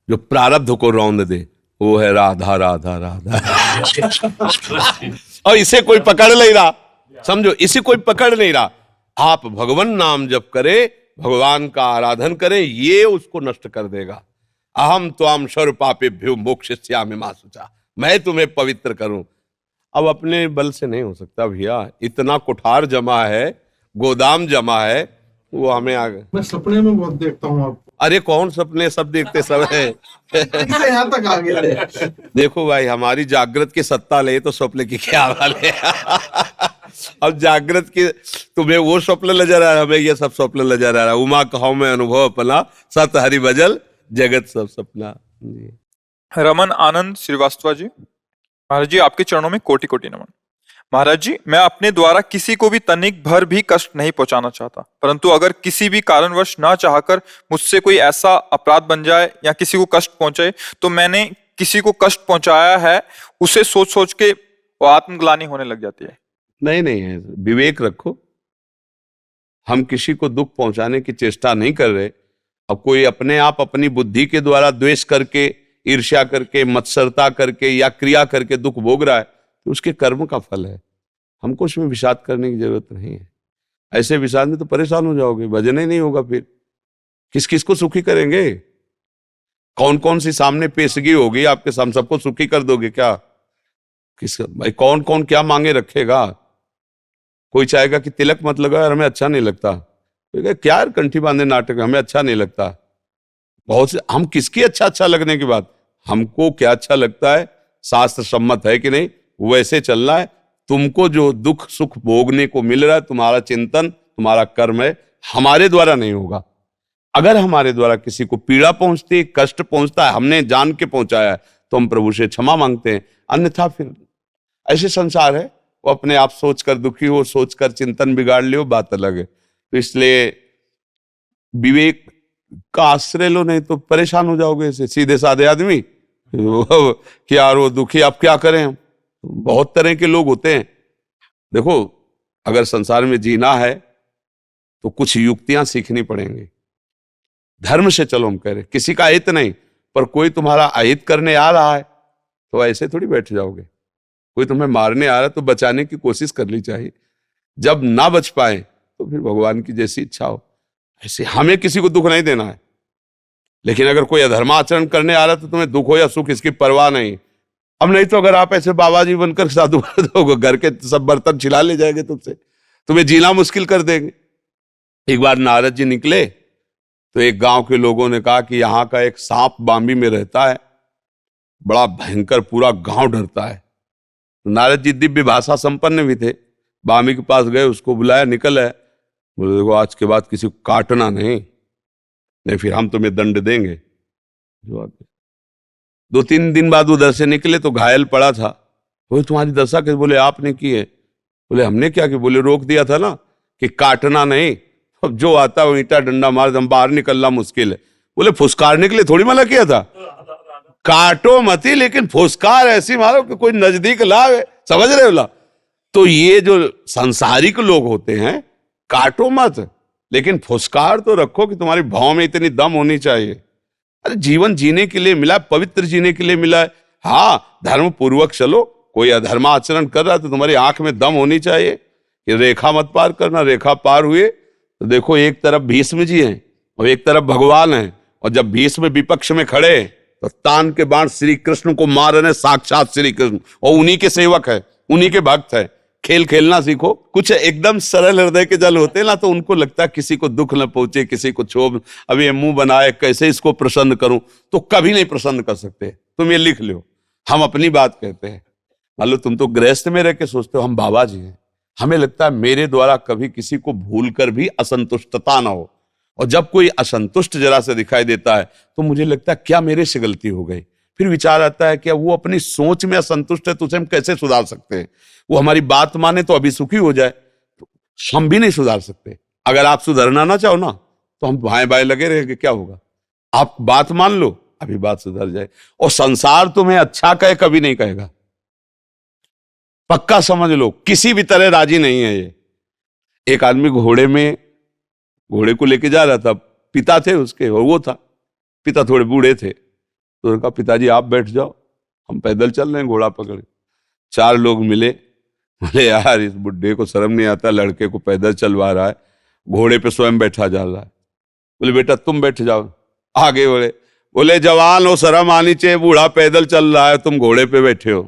जो प्रारब्ध को रौंद दे, वो है राधा राधा राधा। और इसे कोई पकड़ नहीं रहा, समझो, इसे कोई पकड़ नहीं रहा। आप भगवान नाम जप करे, भगवान का आराधन करें, ये उसको नष्ट कर देगा। अहम त्वाम सर्व पापेभ्यो मोक्षयिष्यामि मा शुचा, मैं तुम्हें पवित्र करूं। अब अपने बल से नहीं हो सकता भैया, इतना कुठार जमा है, गोदाम जमा है, वो हमें आगे। मैं सपने में बहुत देखता हूँ आपको। अरे कौन सपने, सब देखते सब है। कैसे यहाँ तक आ गया? देखो भाई, हमारी जागृत की सत्ता ले तो स्वप्न की क्या हाल है। अब जागृत की तुम्हें वो स्वप्न नजर आ रहा, हमें ये सब स्वप्न नजर आ रहा। उमा कहो में अनुभव अपना, सत हरि भजल जगत सब सपना। रमन आनंद श्रीवास्तव जी, महाराज जी आपके चरणों में कोटि कोटि नमन। महाराज जी, मैं अपने द्वारा किसी को भी तनिक भर भी कष्ट नहीं पहुंचाना चाहता, परंतु अगर किसी भी कारणवश ना चाहकर मुझसे कोई ऐसा अपराध बन जाए या किसी को कष्ट पहुंचे, तो मैंने किसी को कष्ट पहुंचाया है उसे सोच सोच के वो आत्मग्लानि होने लग जाती है। नहीं नहीं है, विवेक रखो। हम किसी को दुख पहुंचाने की चेष्टा नहीं कर रहे। अब कोई अपने आप अपनी बुद्धि के द्वारा द्वेष करके, ईर्ष्या करके, मत्सरता करके या क्रिया करके दुख भोग रहा है, तो उसके कर्म का फल है। हमको उसमें विषाद करने की जरूरत नहीं है। ऐसे विषाद में तो परेशान हो जाओगे, भजन ही नहीं होगा। फिर किस किस को सुखी करेंगे? कौन कौन सी सामने पेशगी होगी आपके, हम सबको सुखी कर दोगे क्या? किस भाई, कौन कौन क्या मांगे रखेगा? कोई चाहेगा कि तिलक मत लगाओ यार, हमें अच्छा नहीं लगता। तो क्या यार कंठी बांधे नाटक, हमें अच्छा नहीं लगता। बहुत से हम किसकी अच्छा लगने की बात, हमको क्या अच्छा लगता है, शास्त्र सम्मत है कि नहीं, वैसे चलना है। तुमको जो दुख सुख भोगने को मिल रहा है, तुम्हारा चिंतन, तुम्हारा कर्म है, हमारे द्वारा नहीं होगा। अगर हमारे द्वारा किसी को पीड़ा पहुंचती है, कष्ट पहुंचता है, हमने जान के पहुंचाया है, तो हम प्रभु से क्षमा मांगते हैं। अन्यथा फिर ऐसे संसार है, वो अपने आप सोचकर दुखी हो, सोचकर चिंतन बिगाड़ लियो, बात अलग है। तो इसलिए विवेक का आश्रय लो, नहीं तो परेशान हो जाओगे। ऐसे सीधे साधे आदमी कि यार वो दुखी, आप क्या करें? हम बहुत तरह के लोग होते हैं। देखो, अगर संसार में जीना है तो कुछ युक्तियां सीखनी पड़ेंगी। धर्म से चलो हम कह रहे, किसी का अहित नहीं, पर कोई तुम्हारा अहित करने आ रहा है तो ऐसे थोड़ी बैठ जाओगे। कोई तुम्हें मारने आ रहा है तो बचाने की कोशिश करनी चाहिए। जब ना बच पाए तो फिर भगवान की जैसी इच्छा हो। ऐसे हमें किसी को दुख नहीं देना है, लेकिन अगर कोई अधर्माचरण करने आ रहा है तो तुम्हें दुख हो या सुख इसकी परवाह नहीं। अब नहीं तो अगर आप ऐसे बाबा जी बनकर साधु हो, घर के सब बर्तन छिला ले जाएंगे तुमसे, तुम्हें जीना मुश्किल कर देंगे। एक बार नारद जी निकले तो एक गांव के लोगों ने कहा कि यहाँ का एक सांप बाम्बी में रहता है, बड़ा भयंकर, पूरा गांव डरता है। तो नारद जी दिव्य भाषा संपन्न भी थे, बामी के पास गए, उसको बुलाया, निकल है। बोले देखो आज के बाद किसी को काटना नहीं फिर हम तुम्हें दंड देंगे। जो 2-3 दिन बाद उधर से निकले तो घायल पड़ा था। बोले तुम्हारी दशा कैसे? बोले आपने की है। बोले हमने क्या किया? बोले रोक दिया था ना कि काटना नहीं, अब जो आता है वो ईंटा डंडा मार, हम बाहर निकलना मुश्किल है। बोले फुसकारने के लिए थोड़ी मना किया था, काटो मती लेकिन फुसकार ऐसी मारो कि कोई नजदीक लावे, समझ रहे हो ला? तो ये जो सांसारिक लोग होते हैं, काटो मत लेकिन फुसकार तो रखो कि तुम्हारी भाव में इतनी दम होनी चाहिए। अरे जीवन जीने के लिए मिला है, पवित्र जीने के लिए मिला है। हाँ धर्म पूर्वक चलो, कोई अधर्माचरण कर रहा है तो तुम्हारी आंख में दम होनी चाहिए कि रेखा मत पार करना। रेखा पार हुए तो देखो एक तरफ भीष्म जी हैं और एक तरफ भगवान हैं, और जब भीष्म विपक्ष में खड़े तो तान के बाण श्री कृष्ण को मार रहे, साक्षात श्री कृष्ण, और उन्हीं के सेवक है, उन्हीं के भक्त है। खेल खेलना सीखो। कुछ एकदम सरल हृदय के जल होते ना, तो उनको लगता है किसी को दुख न पहुंचे, किसी को क्षोभ, अभी ये मुंह बनाए कैसे इसको प्रसन्न करूं, तो कभी नहीं प्रसन्न कर सकते। तुम ये लिख लो, हम अपनी बात कहते हैं। मान लो तुम तो गृहस्थ में रह के सोचते हो हम बाबा जी हैं, हमें लगता है मेरे द्वारा कभी किसी को भूल कर भी असंतुष्टता ना हो, और जब कोई असंतुष्ट जरा से दिखाई देता है तो मुझे लगता है क्या मेरे से गलती हो गई। फिर विचार आता है क्या वो अपनी सोच में असंतुष्ट है तो उसे हम कैसे सुधार सकते हैं। वो हमारी बात माने तो अभी सुखी हो जाए, तो हम भी नहीं सुधार सकते। अगर आप सुधरना ना चाहो ना तो हम भाई भाई लगे रहेंगे, क्या होगा? आप बात मान लो, अभी बात सुधर जाए। और संसार तुम्हें अच्छा कहे कभी नहीं कहेगा, पक्का समझ लो, किसी भी तरह राजी नहीं है ये। एक आदमी घोड़े को लेके जा रहा था, पिता थे उसके और वो था, पिता थोड़े बूढ़े थे, तो उन्होंने कहा पिताजी आप बैठ जाओ, हम पैदल चल रहे हैं घोड़ा पकड़े। 4 लोग मिले, बोले यार इस बुड्ढे को शर्म नहीं आता, लड़के को पैदल चलवा रहा है, घोड़े पे स्वयं बैठा जा रहा है। बोले बेटा तुम बैठ जाओ। आगे बोले जवान हो, शर्म आनी चाहिए, बूढ़ा पैदल चल रहा है, तुम घोड़े पे बैठे हो।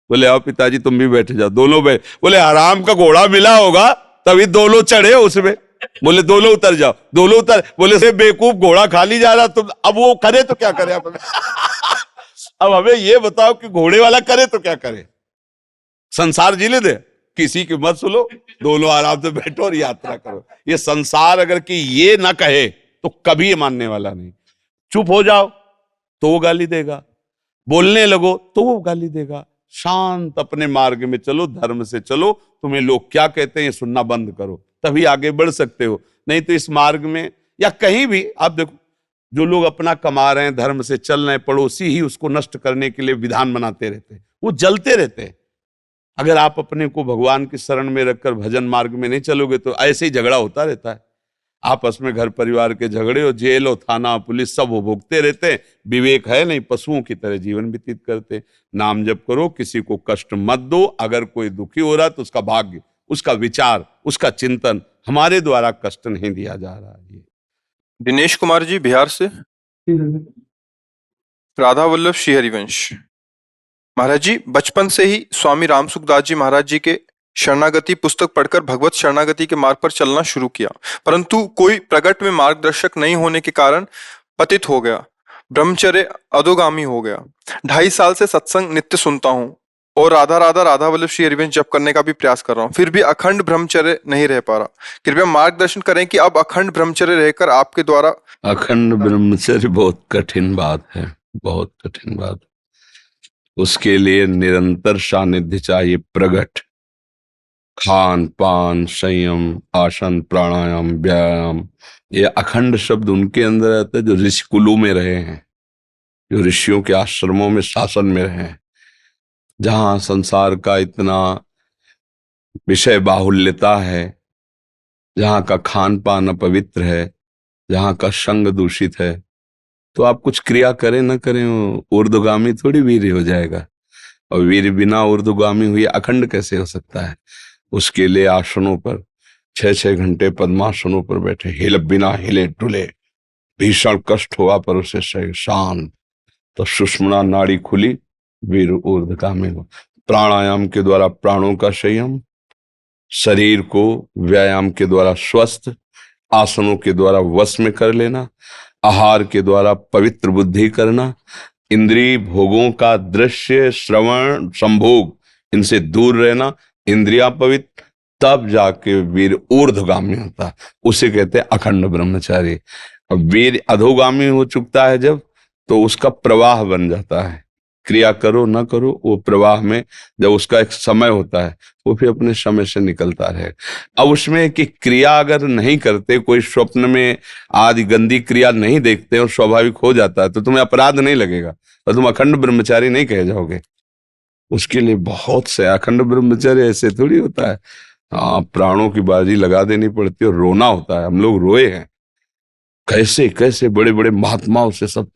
बोले आओ पिताजी तुम भी बैठ जाओ। दोनों बोले आराम का घोड़ा मिला होगा तभी दोनों चढ़े उसमें। बोले दोनों उतर जाओ, दोनों उतर। बोले से बेवकूफ घोड़ा खाली जा रहा, तुम अब वो करे तो क्या करे? अब हमें ये बताओ कि घोड़े वाला करे तो क्या करे? संसार जीने दे, किसी की मत सुनो, दोनों आराम से बैठो और यात्रा करो। ये संसार अगर कि ये ना कहे तो कभी ये मानने वाला नहीं। चुप हो जाओ तो वो गाली देगा, बोलने लगो तो वो गाली देगा। शांत अपने मार्ग में चलो, धर्म से चलो, तुम्हें लोग क्या कहते हैं ये सुनना बंद करो, तभी आगे बढ़ सकते हो। नहीं तो इस मार्ग में या कहीं भी आप देखो, जो लोग अपना कमा रहे हैं, धर्म से चल रहे हैं, पड़ोसी ही उसको नष्ट करने के लिए विधान बनाते रहते हैं, वो जलते रहते हैं। अगर आप अपने को भगवान की शरण में रखकर भजन मार्ग में नहीं चलोगे तो ऐसे ही झगड़ा होता रहता है। आपस में घर परिवार के झगड़े हो, जेल हो, थाना पुलिस सब वो भोगते रहते हैं। विवेक है नहीं, पशुओं की तरह जीवन व्यतीत करते हैं। नाम जप करो, किसी को कष्ट मत दो। अगर कोई दुखी हो रहा है तो उसका भाग्य, उसका विचार, उसका चिंतन, हमारे द्वारा कष्ट नहीं दिया जा रहा है। दिनेश कुमार जी बिहार से। राधा वल्लभ श्री हरिवंश। महाराज जी बचपन से ही स्वामी रामसुखदास जी महाराज जी के शरणागति पुस्तक पढ़कर भगवत शरणागति के मार्ग पर चलना शुरू किया, परंतु कोई प्रगट में मार्गदर्शक नहीं होने के कारण पतित हो गया, ब्रह्मचर्य अधोगामी हो गया। 2.5 साल से सत्संग नित्य सुनता हूँ और राधा राधा राधा वल्लभ श्री हरिवंश जप करने का भी प्रयास कर रहा हूँ, फिर भी अखंड ब्रह्मचर्य नहीं रह पा रहा। कृपया मार्गदर्शन करें कि अब अखंड ब्रह्मचर्य रहकर आपके द्वारा। अखंड ब्रह्मचर्य बहुत कठिन बात है, बहुत कठिन बात। उसके लिए निरंतर सानिध्य चाहिए, प्रगट खान पान संयम आसन प्राणायाम व्यायाम। ये अखंड शब्द उनके अंदर आता है जो ऋषि कुलों में रहे हैं, जो ऋषियों के आश्रमों में शासन में रहे हैं, जहां संसार का इतना विषय बाहुल्यता है, जहाँ का खान पान अपवित्र है, जहाँ का संग दूषित है, तो आप कुछ क्रिया करें न करें, वो ऊर्ध्वगामी थोड़ी वीर हो जाएगा। और वीर बिना ऊर्ध्वगामी हुए अखंड कैसे हो सकता है? उसके लिए आसनों पर 6-6 घंटे पद्मासनों पर बैठे, बिना हिले डुले, भीषण कष्ट हुआ पर उसे शांत, तो सुषुम्ना नाड़ी खुली, वीर ऊर्ध्वगामी हो। प्राणायाम के द्वारा प्राणों का संयम, शरीर को व्यायाम के द्वारा स्वस्थ, आसनों के द्वारा वश में कर लेना, आहार के द्वारा पवित्र बुद्धि करना, इंद्रिय भोगों का दृश्य श्रवण संभोग इनसे दूर रहना, इंद्रिया पवित्र, तब जाके वीर ऊर्ध्वगामी होता है। उसे कहते हैं अखंड ब्रह्मचारी। अब वीर अधोगामी हो चुकता है जब, तो उसका प्रवाह बन जाता है। क्रिया करो ना करो, वो प्रवाह में जब उसका एक समय होता है, वो फिर अपने समय से निकलता रहे। अब उसमें कि क्रिया अगर नहीं करते, कोई स्वप्न में आदि गंदी क्रिया नहीं देखते और स्वाभाविक हो जाता है, तो तुम्हें अपराध नहीं लगेगा और तुम अखंड ब्रह्मचारी नहीं कहे जाओगे। उसके लिए बहुत से अखंड ब्रह्मचर्य ऐसे थोड़ी होता है। हाँ, प्राणों की बाजी लगा देनी पड़ती है और रोना होता है। हम लोग रोए हैं, कैसे कैसे बड़े बड़े महात्माओं से सब।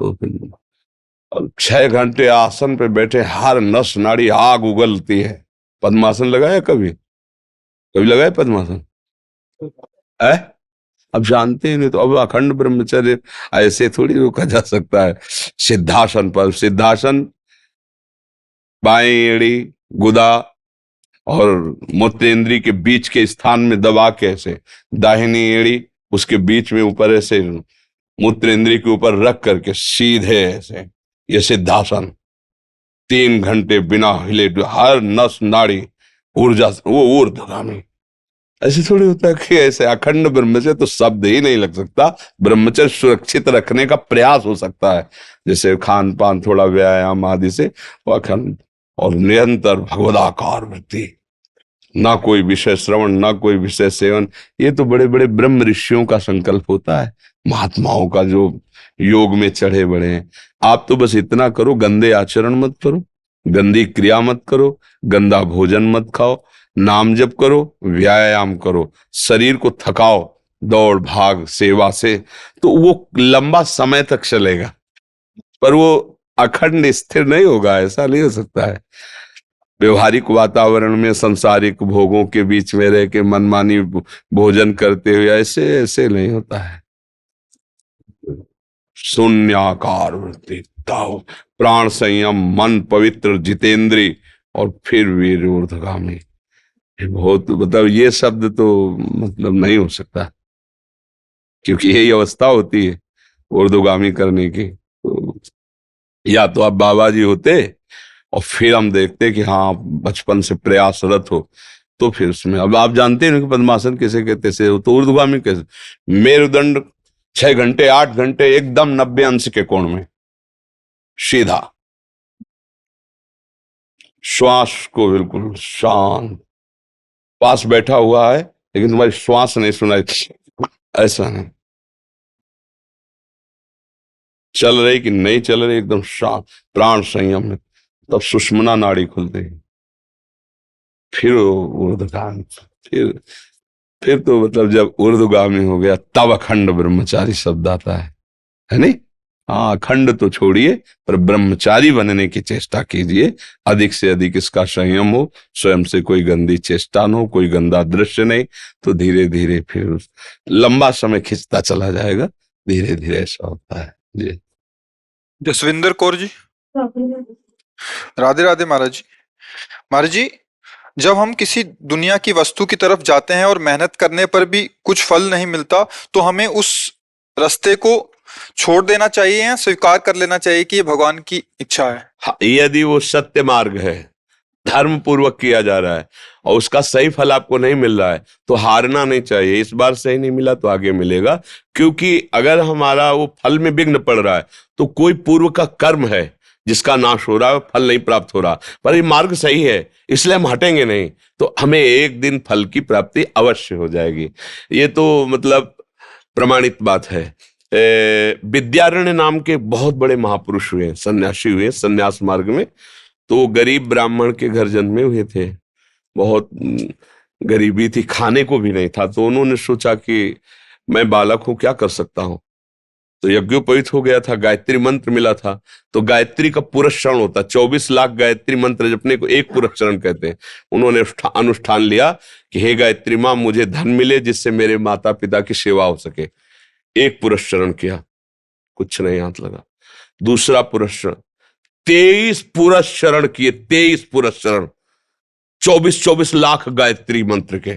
तो 6 घंटे आसन पे बैठे, हर नस नाड़ी आग उगलती है। पद्मासन लगाया कभी? कभी लगाया पद्मासन? है? अब जानते ही नहीं, तो अब अखंड ब्रह्मचर्य ऐसे थोड़ी रोका जा सकता है। सिद्धासन पर, सिद्धासन बाएं एड़ी, गुदा और मूत्रेंद्री के बीच के स्थान में दबा के ऐसे, दाहिनी एड़ी उसके बीच में ऊपर ऐसे मूत्रेंद्री के ऊपर रख करके सीधे ऐसे, ये सिद्धासन 3 घंटे बिना हिले, हर नस नाड़ी ऊर्जा, वो ऊर्ध्वगामी। ऐसे थोड़ी होता है कि ऐसे अखंड ब्रह्मचर्य तो शब्द ही नहीं लग सकता। ब्रह्मचर्य सुरक्षित रखने का प्रयास हो सकता है, जैसे खान पान, थोड़ा व्यायाम आदि से, वो अखंड और निरंतर भगवदाकार वृत्ति, ना कोई विषय श्रवण, ना कोई विषय सेवन। ये तो बड़े बड़े ब्रह्म ऋषियों का संकल्प होता है, महात्माओं का जो योग में चढ़े बड़े हैं। आप तो बस इतना करो, गंदे आचरण मत करो, गंदी क्रिया मत करो, गंदा भोजन मत खाओ, नाम जप करो, व्यायाम करो, शरीर को थकाओ दौड़ भाग सेवा से, तो वो लंबा समय तक चलेगा, पर वो अखंड स्थिर नहीं होगा। ऐसा नहीं हो सकता है। व्यवहारिक वातावरण में सांसारिक भोगों के बीच में रह के मनमानी भोजन करते हुए ऐसे ऐसे नहीं होता है। शून्याकार वृत्ति, ताओ, प्राण संयम, मन पवित्र, जितेंद्री, और फिर वीर ऊर्ध्वगामी। ये बहुत, मतलब ये शब्द तो मतलब नहीं हो सकता, क्योंकि यही अवस्था होती है ऊर्ध्वगामी करने की। तो या तो आप बाबा जी होते और फिर हम देखते कि हाँ बचपन से प्रयासरत हो, तो फिर उसमें, अब आप जानते हैं कि पद्मासन कैसे कहते से, तो ऊर्ध्वगामी कैसे? मेरुदंड 6 घंटे 8 घंटे एकदम 90 अंश के कोण में सीधा, श्वास को बिल्कुल शांत, पास बैठा हुआ है लेकिन तुम्हारी श्वास नहीं सुनाई, ऐसा नहीं, चल रही कि नहीं चल रही, एकदम शांत, प्राण संयम में, तब सुषुम्ना नाड़ी खुलती है। फिर ऊर्ध्वगामी, फिर तो मतलब जब ऊर्ध्वगामी हो गया, तब अखंड ब्रह्मचारी शब्द आता है नहीं? हाँ, अखंड तो छोड़िए, पर ब्रह्मचारी बनने की चेष्टा कीजिए। अधिक से अधिक इसका संयम हो, स्वयं से कोई गंदी चेष्टा न हो, कोई गंदा दृश्य नहीं, तो धीरे धीरे फिर लंबा समय खिंचता चला जाएगा। धीरे धीरे ऐसा होता है जी। जसविंदर कौर जी, राधे राधे महाराज जी। महाराज जी, जब हम किसी दुनिया की वस्तु की तरफ जाते हैं और मेहनत करने पर भी कुछ फल नहीं मिलता, तो हमें उस रास्ते को छोड़ देना चाहिए या स्वीकार कर लेना चाहिए कि ये भगवान की इच्छा है? हाँ, यदि वो सत्य मार्ग है, धर्म पूर्वक किया जा रहा है और उसका सही फल आपको नहीं मिल रहा है, तो हारना नहीं चाहिए। इस बार सही नहीं मिला तो आगे मिलेगा, क्योंकि अगर हमारा वो फल में विघ्न पड़ रहा है तो कोई पूर्व का कर्म है जिसका नाश हो रहा है, फल नहीं प्राप्त हो रहा, पर ये मार्ग सही है इसलिए हम हटेंगे नहीं, तो हमें एक दिन फल की प्राप्ति अवश्य हो जाएगी। ये तो मतलब प्रमाणित बात है। विद्यारण्य नाम के बहुत बड़े महापुरुष हुए, सन्यासी हुए सन्यास मार्ग में, तो गरीब ब्राह्मण के घर जन्मे हुए थे। बहुत गरीबी थी, खाने को भी नहीं था। तो उन्होंने सोचा कि मैं बालक हूं, क्या कर सकता हूं। तो यज्ञोपवीत हो गया था, गायत्री मंत्र मिला था। तो गायत्री का पुरस्चरण होता है, 24 लाख गायत्री मंत्र जपने को एक पुरस्चरण कहते हैं। उन्होंने अनुष्ठान लिया कि हे गायत्री माँ, मुझे धन मिले जिससे मेरे माता पिता की सेवा हो सके। एक पुरस्चरण किया, कुछ नहीं हाथ लगा। दूसरा पुरस्चरण, 23 पुरस्चरण किए, 23 पुरस्चरण, 24 लाख गायत्री मंत्र के।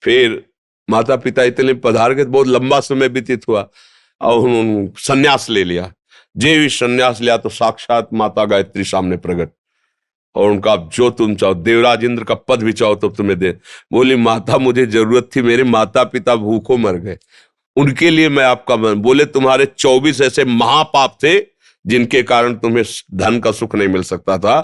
फिर माता पिता इतने पधार गए, बहुत लंबा समय व्यतीत हुआ और उन्होंने संन्यास ले लिया। जे भी संन्यास लिया तो साक्षात माता गायत्री सामने प्रकट, और उनका अब जो तुम चाहो, देवराज इंद्र का पद भी चाहो तो तुम्हें दे। बोली माता मुझे जरूरत थी, मेरे माता पिता भूखों मर गए, उनके लिए मैं आपका बोले तुम्हारे 24 ऐसे महापाप थे जिनके कारण तुम्हें धन का सुख नहीं मिल सकता था।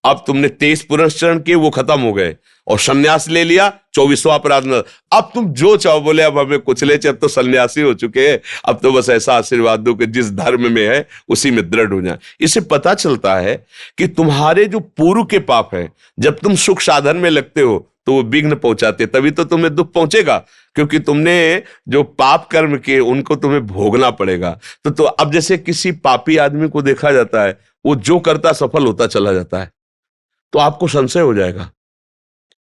अब तुमने 23 पुरस्चरण किए, वो खत्म हो गए, और संन्यास ले लिया, 24वां अपराध न। अब तुम जो चाहो, बोले अब हमें कुछ ले, अब तो सन्यासी हो चुके हैं, अब तो बस ऐसा आशीर्वाद दो कि जिस धर्म में है उसी में दृढ़ हो जाए। इससे पता चलता है कि तुम्हारे जो पूर्व के पाप है, जब तुम सुख साधन में लगते हो तो वो विघ्न पहुंचाते, तभी तो तुम्हें दुख पहुंचेगा, क्योंकि तुमने जो पाप कर्म किए उनको तुम्हें भोगना पड़ेगा। तो अब जैसे किसी पापी आदमी को देखा जाता है, वो जो करता सफल होता चला जाता है, तो आपको संशय हो जाएगा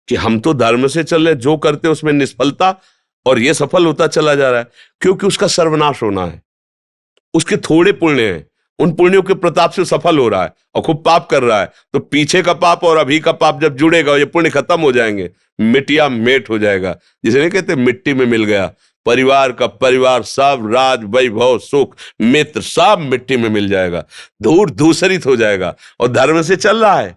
कि हम तो धर्म से चल रहे, जो करते उसमें निष्फलता, और ये सफल होता चला जा रहा है, क्योंकि उसका सर्वनाश होना है। उसके थोड़े पुण्य हैं, उन पुण्यों के प्रताप से सफल हो रहा है और खूब पाप कर रहा है। तो पीछे का पाप और अभी का पाप जब जुड़ेगा, ये पुण्य खत्म हो जाएंगे, मिटिया मेट हो जाएगा। जिसे नहीं कहते मिट्टी में मिल गया, परिवार का परिवार सब, राज वैभव सुख मित्र सब मिट्टी में मिल जाएगा, धूल धूसरित हो जाएगा। और धर्म से चल रहा है,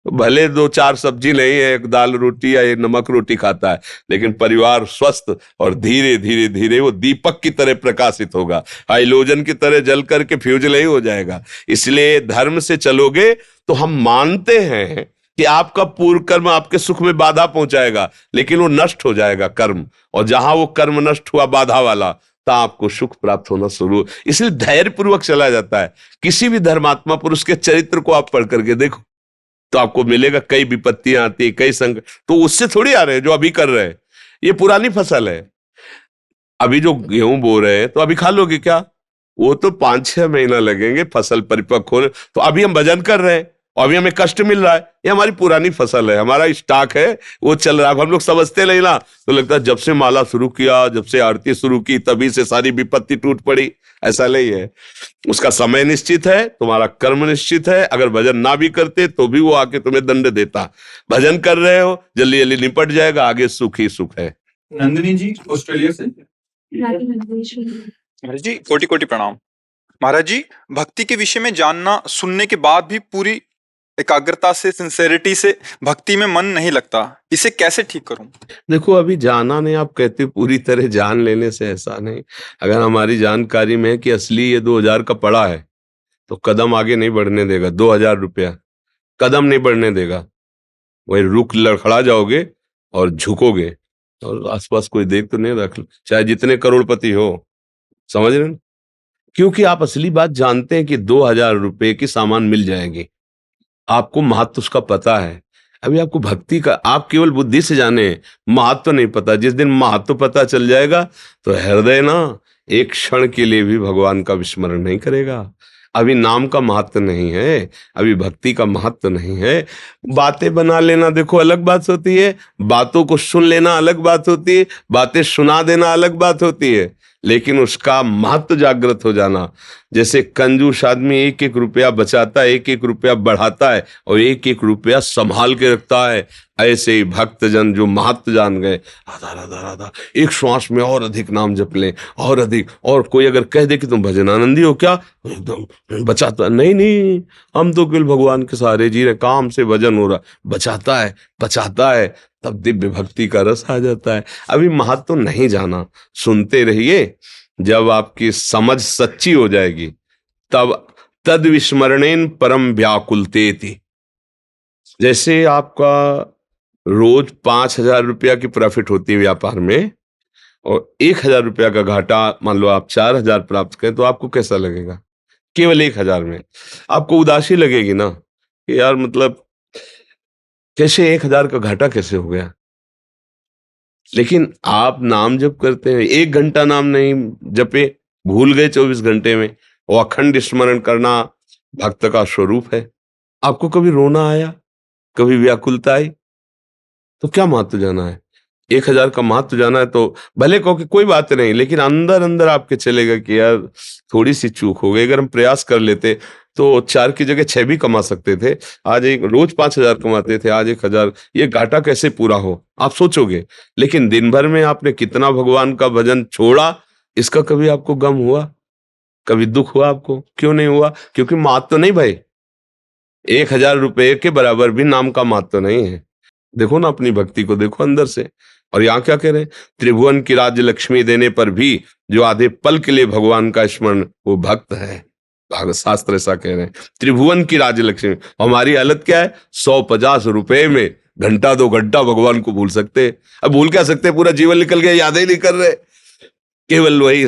भले 2-4 सब्जी नहीं है, एक दाल रोटी या एक नमक रोटी खाता है, लेकिन परिवार स्वस्थ, और धीरे धीरे धीरे वो दीपक की तरह प्रकाशित होगा, हाइलोजन की तरह जल करके फ्यूज नहीं हो जाएगा। इसलिए धर्म से चलोगे तो हम मानते हैं कि आपका पूर्व कर्म आपके सुख में बाधा पहुंचाएगा, लेकिन वो नष्ट हो जाएगा कर्म, और जहां वो कर्म नष्ट हुआ बाधा वाला, तो आपको सुख प्राप्त होना शुरू। इसलिए धैर्य पूर्वक चला जाता है। किसी भी धर्मात्मा पुरुष के चरित्र को आप पढ़ करके देखो तो आपको मिलेगा, कई विपत्तियां आती है, कई संकट, तो उससे थोड़ी आ रहे हैं जो अभी कर रहे हैं। ये पुरानी फसल है, अभी जो गेहूं बो रहे हैं तो अभी खा लोगे क्या? वो तो 5-6 महीना लगेंगे फसल परिपक्व होने। तो अभी हम भजन कर रहे हैं और अभी हमें कष्ट मिल रहा है, ये हमारी पुरानी फसल है, हमारा स्टॉक है, वो चल रहा है। हम लोग समझते नहीं ना, तो लगता है जब से माला शुरू किया, जब से आरती शुरू की, तभी से सारी विपत्ति टूट पड़ी। ऐसा नहीं है, उसका समय निश्चित है, तुम्हारा कर्म निश्चित है। अगर भजन ना भी करते तो भी वो आके तुम्हें दंड देता। भजन कर रहे हो, जल्दी जल्दी निपट जाएगा, आगे सुख ही सुख है। नंदिनी जी ऑस्ट्रेलिया से। महाराज जी कोटि कोटि प्रणाम। महाराज जी, भक्ति के विषय में जानना सुनने के बाद भी पूरी एकाग्रता से, सिंसेरिटी से भक्ति में मन नहीं लगता, इसे कैसे ठीक करूं? देखो, अभी जाना नहीं, आप कहते पूरी तरह जान लेने से, ऐसा नहीं। अगर हमारी जानकारी में है कि असली ये 2000 का पड़ा है, तो कदम आगे नहीं बढ़ने देगा। 2000 रुपया कदम नहीं बढ़ने देगा, वही रुक लड़खड़ा जाओगे और झुकोगे, और आसपास कोई देख तो नहीं रख, चाहे जितने करोड़पति हो, समझ रहे हैं? क्योंकि आप असली बात जानते हैं कि 2000 रुपए की सामान मिल जाएगी, आपको महत्व उसका पता है। अभी आपको भक्ति का, आप केवल बुद्धि से जाने, महत्व नहीं पता। जिस दिन महत्व पता चल जाएगा तो हृदय ना एक क्षण के लिए भी भगवान का विस्मरण नहीं करेगा। अभी नाम का महत्व नहीं है, अभी भक्ति का महत्व नहीं है। बातें बना लेना देखो अलग बात होती है, बातों को सुन लेना अलग बात होती है, बातें सुना देना अलग बात होती है, लेकिन उसका महत्व जागृत हो जाना। जैसे कंजूस आदमी 1-1 रुपया बचाता है, 1-1 रुपया बढ़ाता है और 1-1 रुपया संभाल के रखता है, ऐसे ही भक्तजन जो महत्व जान गए, राधा राधा राधा, एक श्वास में और अधिक नाम जप लें, और अधिक। और कोई अगर कह दे कि तुम भजनानंदी हो क्या, एकदम बचाता, नहीं नहीं, हम तो केवल भगवान के सहारे जी रहे, काम से भजन हो रहा, बचाता है बचाता है, तब दिव्य भक्ति का रस आ जाता है। अभी महत्व तो नहीं जाना, सुनते रहिए, जब आपकी समझ सच्ची हो जाएगी तब तद विस्मरणेन परम व्याकुलतेति। जैसे आपका रोज 5000 रुपया की प्रॉफिट होती है व्यापार में, और 1000 रुपया का घाटा, मान लो आप 4000 प्राप्त करें, तो आपको कैसा लगेगा? केवल 1000 में आपको उदासी लगेगी ना, कि यार मतलब कैसे 1000 का घाटा कैसे हो गया। लेकिन आप नाम जप करते हैं, 1 घंटा नाम नहीं जपे, भूल गए 24 घंटे में, वो अखंड स्मरण करना भक्त का स्वरूप है। आपको कभी रोना आया, कभी व्याकुलता आई, तो क्या महत्व जाना है? 1000 का महत्व जाना है तो भले कहो कि कोई बात नहीं, लेकिन अंदर अंदर आपके चलेगा कि यार थोड़ी सी चूक हो गई। अगर हम प्रयास कर लेते तो 4 की जगह 6 भी कमा सकते थे। आज एक रोज 5000 कमाते थे, आज 1000, ये घाटा कैसे पूरा हो आप सोचोगे। लेकिन दिन भर में आपने कितना भगवान का भजन छोड़ा, इसका कभी आपको गम हुआ, कभी दुख हुआ आपको? क्यों नहीं हुआ? क्योंकि महत्व तो नहीं भाई, 1000 रुपए के बराबर भी नाम का महत्व तो नहीं है। देखो ना अपनी भक्ति को, देखो अंदर से। और यहाँ क्या कह रहे हैं, त्रिभुवन की राज्य लक्ष्मी देने पर भी जो आधे पल के लिए भगवान का स्मरण, वो भक्त है। भागवत शास्त्र ऐसा कह रहे हैं, त्रिभुवन की राज्य लक्ष्मी। हमारी हालत क्या है, 150 रुपए में घंटा 2 घंटा भगवान को भूल सकते। अब भूल क्या सकते, पूरा जीवन निकल गया, याद ही नहीं कर रहे। केवल वही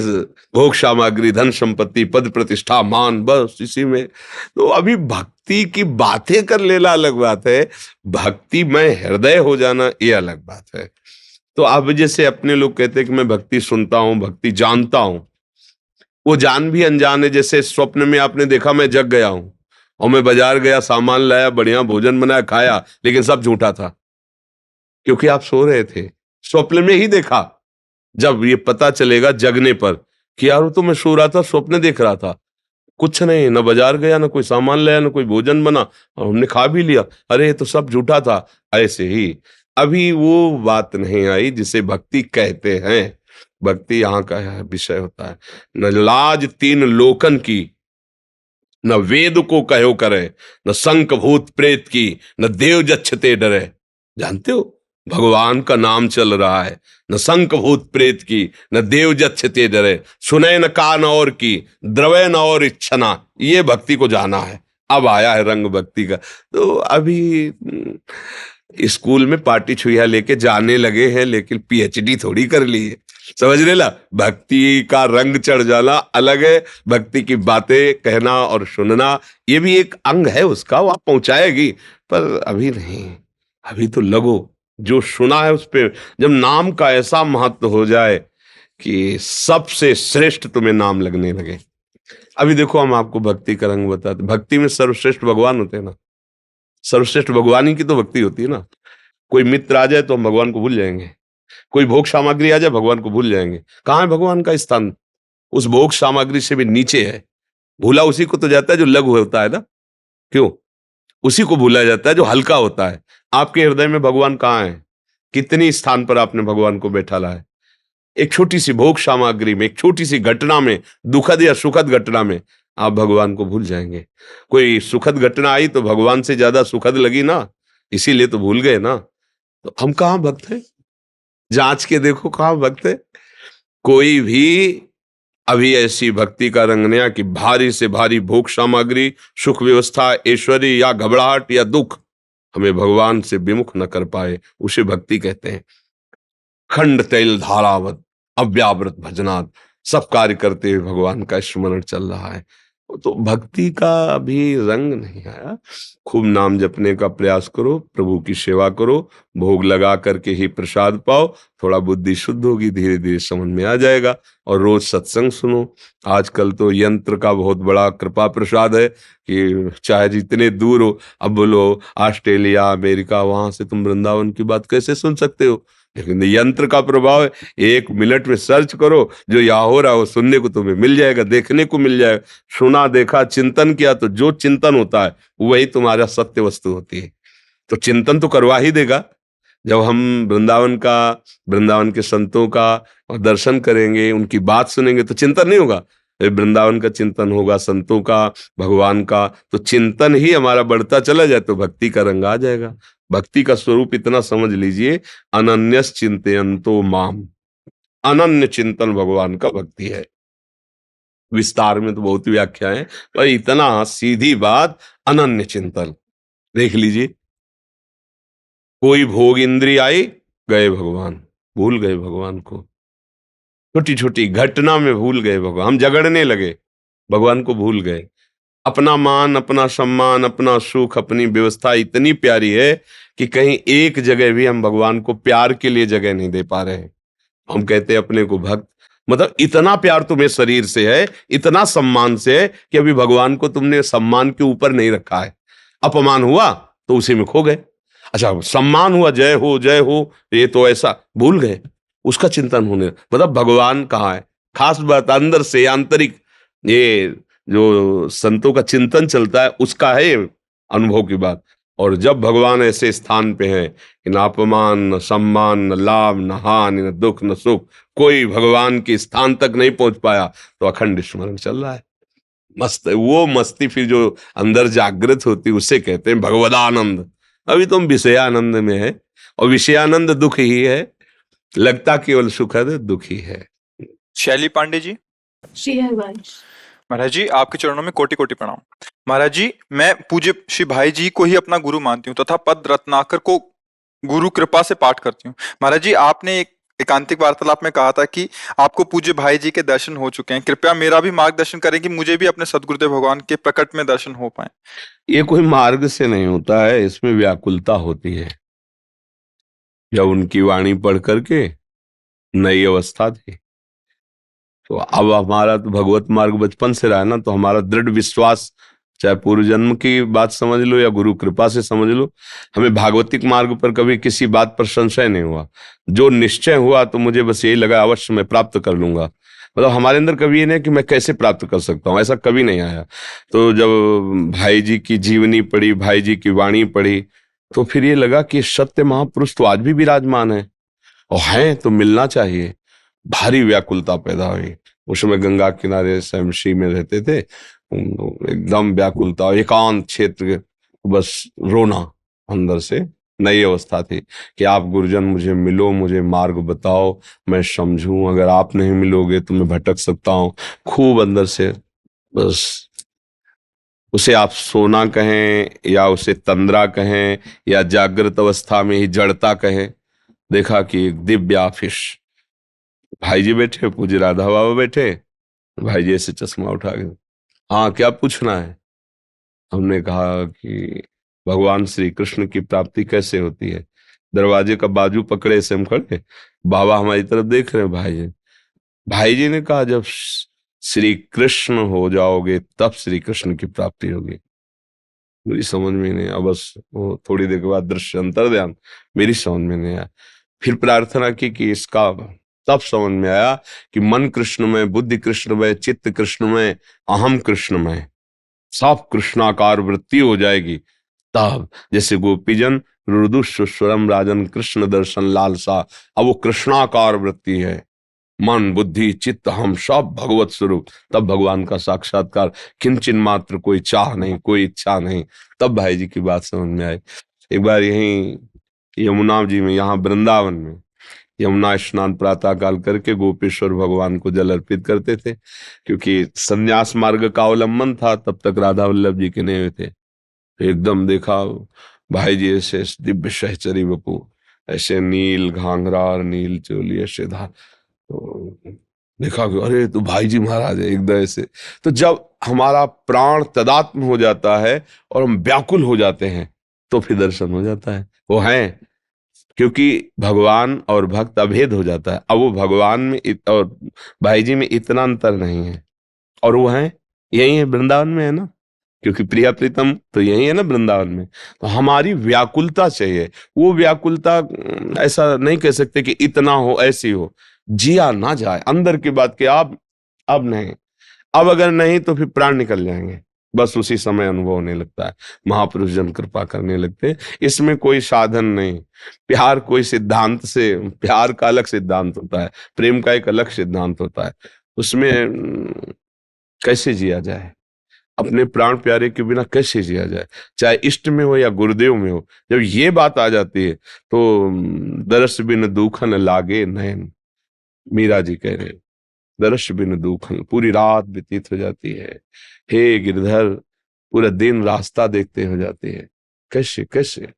भोग सामग्री, धन संपत्ति, पद प्रतिष्ठा, मान, बस इसी में। तो अभी भक्ति की बातें कर लेना अलग बात है, भक्ति में हृदय हो जाना ये अलग बात है। तो अब जैसे अपने लोग कहते हैं कि मैं भक्ति सुनता हूं, भक्ति जानता हूं, वो जान भी अनजान है। जैसे स्वप्न में आपने देखा मैं जग गया हूं और मैं बाजार गया, सामान लाया, बढ़िया भोजन बनाया, खाया, लेकिन सब झूठा था, क्योंकि आप सो रहे थे। स्वप्न में ही देखा। जब ये पता चलेगा जगने पर कि यार वो तो मैं सो रहा था, स्वप्न देख रहा था, कुछ नहीं, न बाजार गया, न कोई सामान लाया, न कोई भोजन बना, और हमने खा भी लिया, अरे ये तो सब झूठा था। ऐसे ही अभी वो बात नहीं आई जिसे भक्ति कहते हैं। भक्ति यहाँ का विषय होता है, न लाज 3 लोकन की, न वेद को कहो करे, न संक भूत प्रेत की, न देव जच्छते डरे। जानते हो, भगवान का नाम चल रहा है, न संक भूत प्रेत की, न देव जच्छते डरे, सुने न कान और की, द्रवे न और इच्छना। ये भक्ति को जाना है। अब आया है रंग भक्ति का। तो अभी स्कूल में पार्टी छुइया लेके जाने लगे हैं, लेकिन पीएचडी थोड़ी कर ली है। समझ रहे ना, भक्ति का रंग चढ़ जाना अलग है, भक्ति की बातें कहना और सुनना ये भी एक अंग है उसका, वो आप पहुंचाएगी, पर अभी नहीं। अभी तो लगो, जो सुना है उस पे। जब नाम का ऐसा महत्व हो जाए कि सबसे श्रेष्ठ तुम्हें नाम लगने लगे। अभी देखो हम आपको भक्ति का रंग बताते, भक्ति में सर्वश्रेष्ठ भगवान होते हैं ना, सर्वश्रेष्ठ भगवान ही की तो भक्ति होती है ना। कोई मित्र आ जाए तो हम भगवान को भूल जाएंगे, कोई भोग सामग्री आ जाए भगवान को भूल जाएंगे। कहाँ है भगवान का स्थान? उस भोग सामग्री से भी नीचे है। भूला उसी को तो जाता है जो लघु होता है ना, क्यों? उसी को भूला जाता है जो हल्का होता है। आपके हृदय में भगवान कहाँ है? कितनी स्थान पर आपने भगवान को बैठा ला है? एक छोटी सी भोग सामग्री में, एक छोटी सी घटना में, दुखद या सुखद घटना में आप भगवान को भूल जाएंगे। कोई सुखद घटना आई तो भगवान से ज्यादा सुखद लगी ना, इसीलिए तो भूल गए ना। तो हम कहाँ भक्त हैं? जांच के देखो कहाँ भक्त है। कोई भी अभी ऐसी भक्ति का रंग नया कि भारी से भारी भोग सामग्री, सुख व्यवस्था, ऐश्वर्य या घबराहट या दुख हमें भगवान से विमुख न कर पाए, उसे भक्ति कहते हैं। खंड तैल धारावत अव्यावृत भजनात्, सब कार्य करते हुए भगवान का स्मरण चल रहा है। तो भक्ति का अभी रंग नहीं आया। खूब नाम जपने का प्रयास करो, प्रभु की सेवा करो, भोग लगा करके ही प्रसाद पाओ, थोड़ा बुद्धि शुद्ध होगी, धीरे धीरे समझ में आ जाएगा। और रोज सत्संग सुनो। आजकल तो यंत्र का बहुत बड़ा कृपा प्रसाद है कि चाहे जितने दूर हो, अब बोलो ऑस्ट्रेलिया, अमेरिका, वहां से तुम वृंदावन की बात कैसे सुन सकते हो? लेकिन यंत्र का प्रभाव है, 1 मिनट में सर्च करो, जो यहाँ हो रहा है वो सुनने को तुम्हें मिल जाएगा, देखने को मिल जाएगा। सुना, देखा, चिंतन किया, तो जो चिंतन होता है वही तुम्हारा सत्य वस्तु होती है। तो चिंतन तो करवा ही देगा। जब हम वृंदावन के संतों का दर्शन करेंगे, उनकी बात सुनेंगे, तो चिंतन नहीं होगा, वृंदावन का चिंतन होगा, संतों का, भगवान का। तो चिंतन ही हमारा बढ़ता चला जाए तो भक्ति का रंग आ जाएगा। भक्ति का स्वरूप इतना समझ लीजिए, अनन्यस चिंतयन्तो माम, अनन्य चिंतन भगवान का भक्ति है। विस्तार में तो बहुत व्याख्या है, पर इतना सीधी बात, अनन्य चिंतन। देख लीजिए, कोई भोग इंद्रिय आई, गए भगवान, भूल गए भगवान को। छोटी छोटी घटना में भूल गए भगवान, हम झगड़ने लगे, भगवान को भूल गए। अपना मान, अपना सम्मान, अपना सुख, अपनी व्यवस्था इतनी प्यारी है कि कहीं एक जगह भी हम भगवान को प्यार के लिए जगह नहीं दे पा रहे हैं। हम कहते हैं अपने को भक्त, मतलब इतना प्यार तुम्हें शरीर से है, इतना सम्मान से है कि अभी भगवान को तुमने सम्मान के ऊपर नहीं रखा है। अपमान हुआ तो उसी में खो गए। अच्छा, सम्मान हुआ, जय हो, ये तो ऐसा भूल गए, उसका चिंतन होने, मतलब भगवान कहाँ है। खास बात अंदर से आंतरिक, ये जो संतों का चिंतन चलता है उसका है ये अनुभव की बात। और जब भगवान ऐसे स्थान पे है कि न अपमान, न सम्मान, न लाभ, न हानि, न दुख, न सुख, कोई भगवान के स्थान तक नहीं पहुंच पाया, तो अखंड स्मरण चल रहा है। मस्त, वो मस्ती फिर जो अंदर जागृत होती उसे कहते हैं भगवदानंद। अभी तुम विषयानंद में है, और विषयानंद दुख ही है, लगता केवल सुखद दुख ही है। शैली पांडे जी। श्री हरिवंश। महाराज जी, आपके चरणों में कोटि कोटि प्रणाम। महाराज जी, मैं पूज्य श्री भाई जी को ही अपना गुरु मानती हूँ तथा पद रत्नाकर को गुरु कृपा से पाठ करती हूँ। महाराज जी, आपने एक एकांतिक वार्तालाप में कहा था कि आपको पूज्य भाई जी के दर्शन हो चुके हैं, कृपया मेरा भी मार्गदर्शन करें कि मुझे भी अपने सदगुरुदेव भगवान के प्रकट में दर्शन हो पाए। ये कोई मार्ग से नहीं होता है, इसमें व्याकुलता होती है। जब उनकी वाणी पढ़ करके नई अवस्था थी, तो अब हमारा तो भगवत मार्ग बचपन से रहा है ना, तो हमारा दृढ़ विश्वास, चाहे पूर्व जन्म की बात समझ लो या गुरु कृपा से समझ लो, हमें भागवतिक मार्ग पर कभी किसी बात पर संशय नहीं हुआ। जो निश्चय हुआ तो मुझे बस यही लगा अवश्य मैं प्राप्त कर लूंगा। मतलब हमारे अंदर कभी ये नहीं कि मैं कैसे प्राप्त कर सकता हूँ, ऐसा कभी नहीं आया। तो जब भाई जी की जीवनी पढ़ी, भाई जी की वाणी पढ़ी, तो फिर ये लगा कि सत्य महापुरुष तो आज भी विराजमान है, और हैं तो मिलना चाहिए। भारी व्याकुलता पैदा हुई। उस समय गंगा किनारे शमशी में रहते थे, एकदम व्याकुलता, एकांत क्षेत्र, बस रोना अंदर से। नई अवस्था थी कि आप गुरुजन मुझे मिलो, मुझे मार्ग बताओ, मैं समझूं, अगर आप नहीं मिलोगे तो मैं भटक सकता हूँ। खूब अंदर से, बस उसे आप सोना कहें या उसे तंद्रा कहें या जागृत अवस्था में ही जड़ता कहें। देखा कि एक दिव्य आफिश, भाई जी बैठे, पूज्य राधा बाबा बैठे, भाई जी ऐसे चश्मा उठा के, हाँ क्या पूछना है। हमने कहा कि भगवान श्री कृष्ण की प्राप्ति कैसे होती है। दरवाजे का बाजू पकड़े से हम खड़े, बाबा हमारी तरफ देख रहे हैं। भाई जी ने कहा जब श्री कृष्ण हो जाओगे तब श्री कृष्ण की प्राप्ति होगी। मेरी समझ में नहीं आया, बस वो थोड़ी देर के बाद दृश्य अंतर ध्यान, मेरी समझ में नहीं आया। फिर प्रार्थना की कि इसका, तब समझ में आया कि मन कृष्णमय, बुद्धि कृष्णमय, चित्त कृष्णमय, अहम कृष्णमय, सब कृष्णाकार वृत्ति हो जाएगी। तब जैसे गोपीजन रुदु सुस्वरम राजन कृष्ण दर्शन लालसा, अब वो कृष्णाकार वृत्ति है, मन बुद्धि चित्त हम सब भगवत स्वरूप। तब भगवान का साक्षात्कार, किंचन मात्र कोई चाह नहीं, कोई इच्छा नहीं। तब भाई जी की बात समझ में आई। एक बार यहीं यमुना जी में, यहाँ वृंदावन में यमुना स्नान प्रातः काल करके गोपेश्वर भगवान को जल अर्पित करते थे, क्योंकि संन्यास मार्ग का अवलंबन था, तब तक राधा वल्लभ जी के नहीं हुए थे। एकदम देखा भाई जी ऐसे दिव्य सहचरी बपू, ऐसे नील घाघरा और नील चोली ऐसे धार, तो देखा कि अरे तो भाई जी महाराज है एकदम ऐसे। तो जब हमारा प्राण तदात्म हो जाता है और हम व्याकुल हो जाते हैं, तो फिर दर्शन हो जाता है। वो हैं, क्योंकि भगवान और भक्त अभेद हो जाता है। अब वो भगवान में और भाई जी में इतना अंतर नहीं है, और वो हैं यही है, वृंदावन में है ना, क्योंकि प्रिया प्रीतम तो यही है ना वृंदावन में। तो हमारी व्याकुलता चाहिए। वो व्याकुलता ऐसा नहीं कह सकते कि इतना हो, ऐसी हो, जिया ना जाए अंदर की बात कि अब नहीं, अब अगर नहीं तो फिर प्राण निकल जाएंगे। बस उसी समय अनुभव होने लगता है, महापुरुष जन कृपा करने लगते हैं। इसमें कोई साधन नहीं, प्यार कोई सिद्धांत से, प्यार का अलग सिद्धांत होता है, प्रेम का एक अलग सिद्धांत होता है। उसमें कैसे जिया जाए, अपने प्राण प्यारे के बिना कैसे जिया जाए, चाहे इष्ट में हो या गुरुदेव में हो। जब ये बात आ जाती है तो दरस बिन दूखन लागे नयन, मीरा जी कह रहे हैं, दरस बिन दूखन, पूरी रात व्यतीत हो जाती है। हे गिरधर, पूरा दिन रास्ता देखते हो जाते हैं, कैसे कैसे,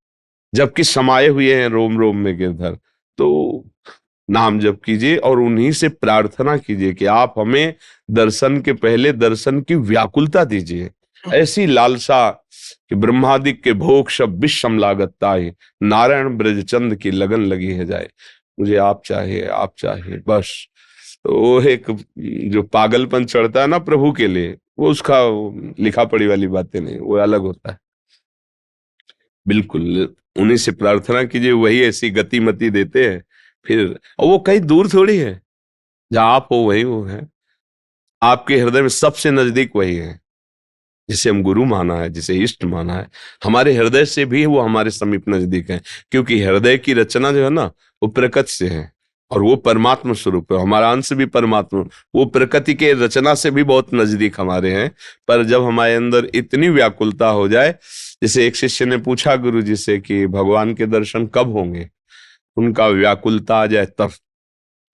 जबकि समाये हुए हैं रोम रोम में गिरधर। तो नाम जप कीजिए और उन्हीं से प्रार्थना कीजिए कि आप हमें दर्शन के पहले दर्शन की व्याकुलता दीजिए। ऐसी लालसा कि ब्रह्मादिक के भोग सब विषम लागत ताहि, नारायण ब्रजचंद की लगन लगी है जाए। मुझे आप चाहिए बस। तो वो एक जो पागलपन चढ़ता है ना प्रभु के लिए, वो उसका लिखा पढ़ी वाली बातें नहीं, वो अलग होता है। बिल्कुल उन्हीं से प्रार्थना कीजिए, वही ऐसी गति मति देते हैं। फिर और वो कहीं दूर थोड़ी है, जहां आप हो वही वो है। आपके हृदय में सबसे नजदीक वही है जिसे हम गुरु माना है, जिसे इष्ट माना है। हमारे हृदय से भी वो हमारे समीप नजदीक है, क्योंकि हृदय की रचना जो है ना वो प्रकृति से है और वो परमात्मा स्वरूप है। हमारा अंश भी परमात्मा, वो प्रकृति के रचना से भी बहुत नजदीक हमारे हैं। पर जब हमारे अंदर इतनी व्याकुलता हो जाए, जैसे एक शिष्य ने पूछा गुरु जी से कि भगवान के दर्शन कब होंगे, उनका व्याकुलता आ जाए तब।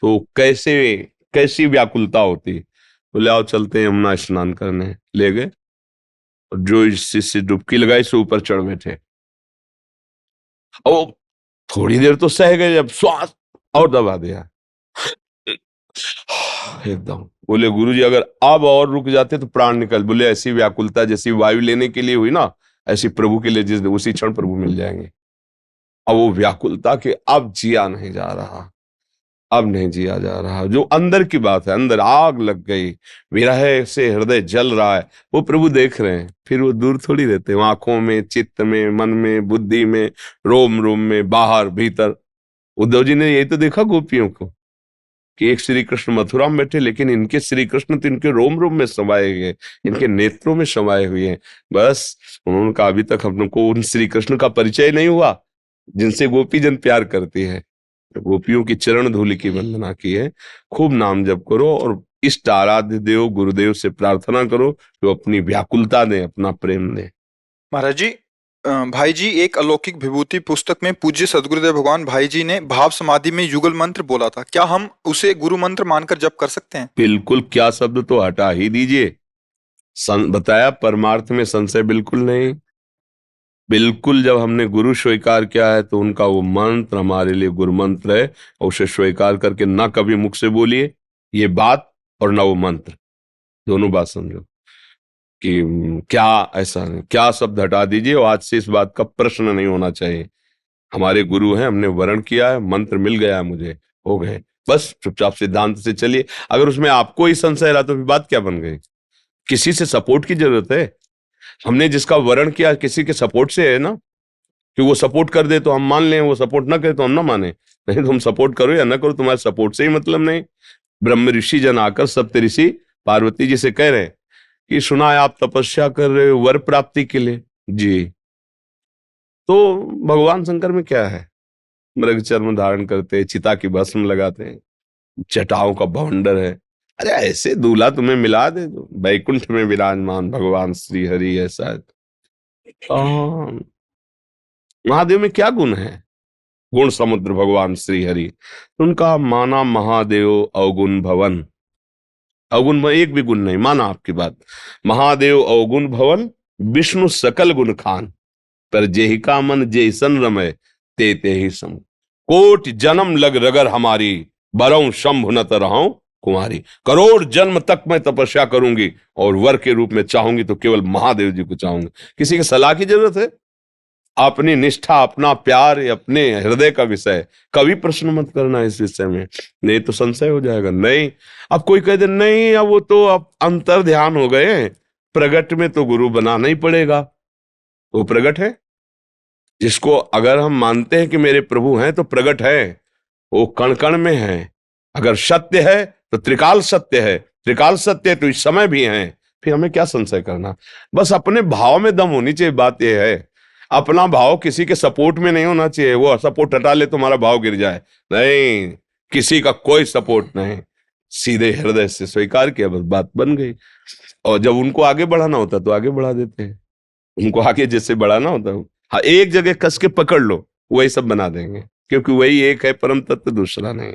तो कैसी व्याकुलता होती। बोले आओ चलते हैं यमुना स्नान करने, ले गए और जो इस शिष्य डुबकी लगाई सो ऊपर चढ़ बैठे। और थोड़ी देर तो सह गए, जब श्वास और दबा दिया एकदम। बोले गुरुजी अगर अब और रुक जाते तो प्राण निकल। बोले ऐसी व्याकुलता जैसी वायु लेने के लिए हुई ना, ऐसी प्रभु के लिए जिस उसी क्षण प्रभु मिल जाएंगे। अब वो व्याकुलता कि अब जिया नहीं जा रहा, अब नहीं जिया जा रहा। जो अंदर की बात है, अंदर आग लग गई, विरह से हृदय जल रहा है, वो प्रभु देख रहे हैं। फिर वो दूर थोड़ी रहते हैं, आंखों में, चित्त में, मन में, बुद्धि में, रोम रोम में, बाहर भीतर। उद्धव जी ने यही तो देखा गोपियों को कि एक श्री कृष्ण मथुरा में बैठे, लेकिन इनके श्री कृष्ण तो इनके रोम रोम में समाये गए, इनके नेत्रों में समाये हुए हैं। बस उनका अभी तक हम लोग को उन श्री कृष्ण का परिचय नहीं हुआ जिनसे गोपी जन प्यार करती है। गोपियों की चरण धूलि की वंदना की है। खूब नाम जप करो और इष्ट आराध्य देव गुरुदेव से प्रार्थना करो कि वो अपनी व्याकुलता दें, अपना प्रेम दें। महाराज जी, भाई जी, एक अलौकिक विभूति पुस्तक में पूज्य सदगुरुदेव भगवान भाई जी ने भाव समाधि में युगल मंत्र बोला था। क्या हम उसे गुरु मंत्र मानकर जप कर सकते हैं? बिल्कुल, क्या शब्द तो हटा ही दीजिए। बताया परमार्थ में संशय बिल्कुल नहीं। बिल्कुल जब हमने गुरु स्वीकार किया है तो उनका वो मंत्र हमारे लिए गुरु मंत्र है, और उसे स्वीकार करके ना कभी मुख से बोलिए ये बात और ना वो मंत्र, दोनों बात समझो कि क्या ऐसा नहीं, क्या शब्द हटा दीजिए। और आज से इस बात का प्रश्न नहीं होना चाहिए। हमारे गुरु हैं, हमने वर्ण किया है, मंत्र मिल गया है, मुझे हो गए, बस चुपचाप सिद्धांत से चलिए। अगर उसमें आपको ही संशय रहा तो फिर बात क्या बन गई? किसी से सपोर्ट की जरूरत है? हमने जिसका वर्ण किया किसी के सपोर्ट से है ना, कि वो सपोर्ट कर दे तो हम मान लें, वो सपोर्ट ना करे तो हम ना माने। नहीं, तुम सपोर्ट करो या ना करो, तुम्हारे सपोर्ट से ही मतलब नहीं। ब्रह्म ऋषि जन आकर सप्त ऋषि पार्वती जी से कह रहे हैं कि सुना है आप तपस्या कर रहे हो वर प्राप्ति के लिए जी। तो भगवान शंकर में क्या है? मृग चर्म धारण करते, चिता की भस्म लगाते हैं, जटाओं का बवंडर है। अरे ऐसे दूल्हा तुम्हें मिला दे तो वैकुंठ में विराजमान भगवान श्री हरि है शायद। महादेव में क्या गुण है? गुण समुद्र भगवान श्री हरि। उनका माना महादेव अवगुण भवन। अवगुण में एक भी गुण नहीं माना, आपकी बात। महादेव अवगुण भवन, विष्णु सकल गुण खान, पर जेहि का मन जैसन रमय ते ते ही सम। कोट जन्म लग रगर हमारी, बरऊं शंभु न तरहूं कुमारी। करोड़ जन्म तक मैं तपस्या करूंगी और वर के रूप में चाहूंगी तो केवल महादेव जी को चाहूंगी। किसी की सलाह की जरूरत है? अपनी निष्ठा, अपना प्यार, अपने हृदय का विषय कभी प्रश्न मत करना इस विषय में, नहीं तो संशय हो जाएगा। नहीं, अब कोई कह दे नहीं अब वो तो अब अंतर ध्यान हो गए, प्रगट में तो गुरु बनाना ही पड़ेगा। वो प्रगट है, जिसको अगर हम मानते हैं कि मेरे प्रभु हैं तो प्रगट है, वो कण कण में है। अगर सत्य है तो त्रिकाल सत्य है, त्रिकाल सत्य है तो इस समय भी है। फिर हमें क्या संशय करना? बस अपने भाव में दम होनी चाहिए। बात यह है, अपना भाव किसी के सपोर्ट में नहीं होना चाहिए। वो सपोर्ट हटा ले तो हमारा भाव गिर जाए, नहीं, किसी का कोई सपोर्ट नहीं, सीधे हृदय से स्वीकार किया, बस बात बन गई। और जब उनको आगे बढ़ाना होता तो आगे बढ़ा देते हैं, उनको आगे जैसे बढ़ाना होता है। हाँ, एक जगह कस के पकड़ लो, वही सब बना देंगे, क्योंकि वही एक है परम तत्व, दूसरा नहीं।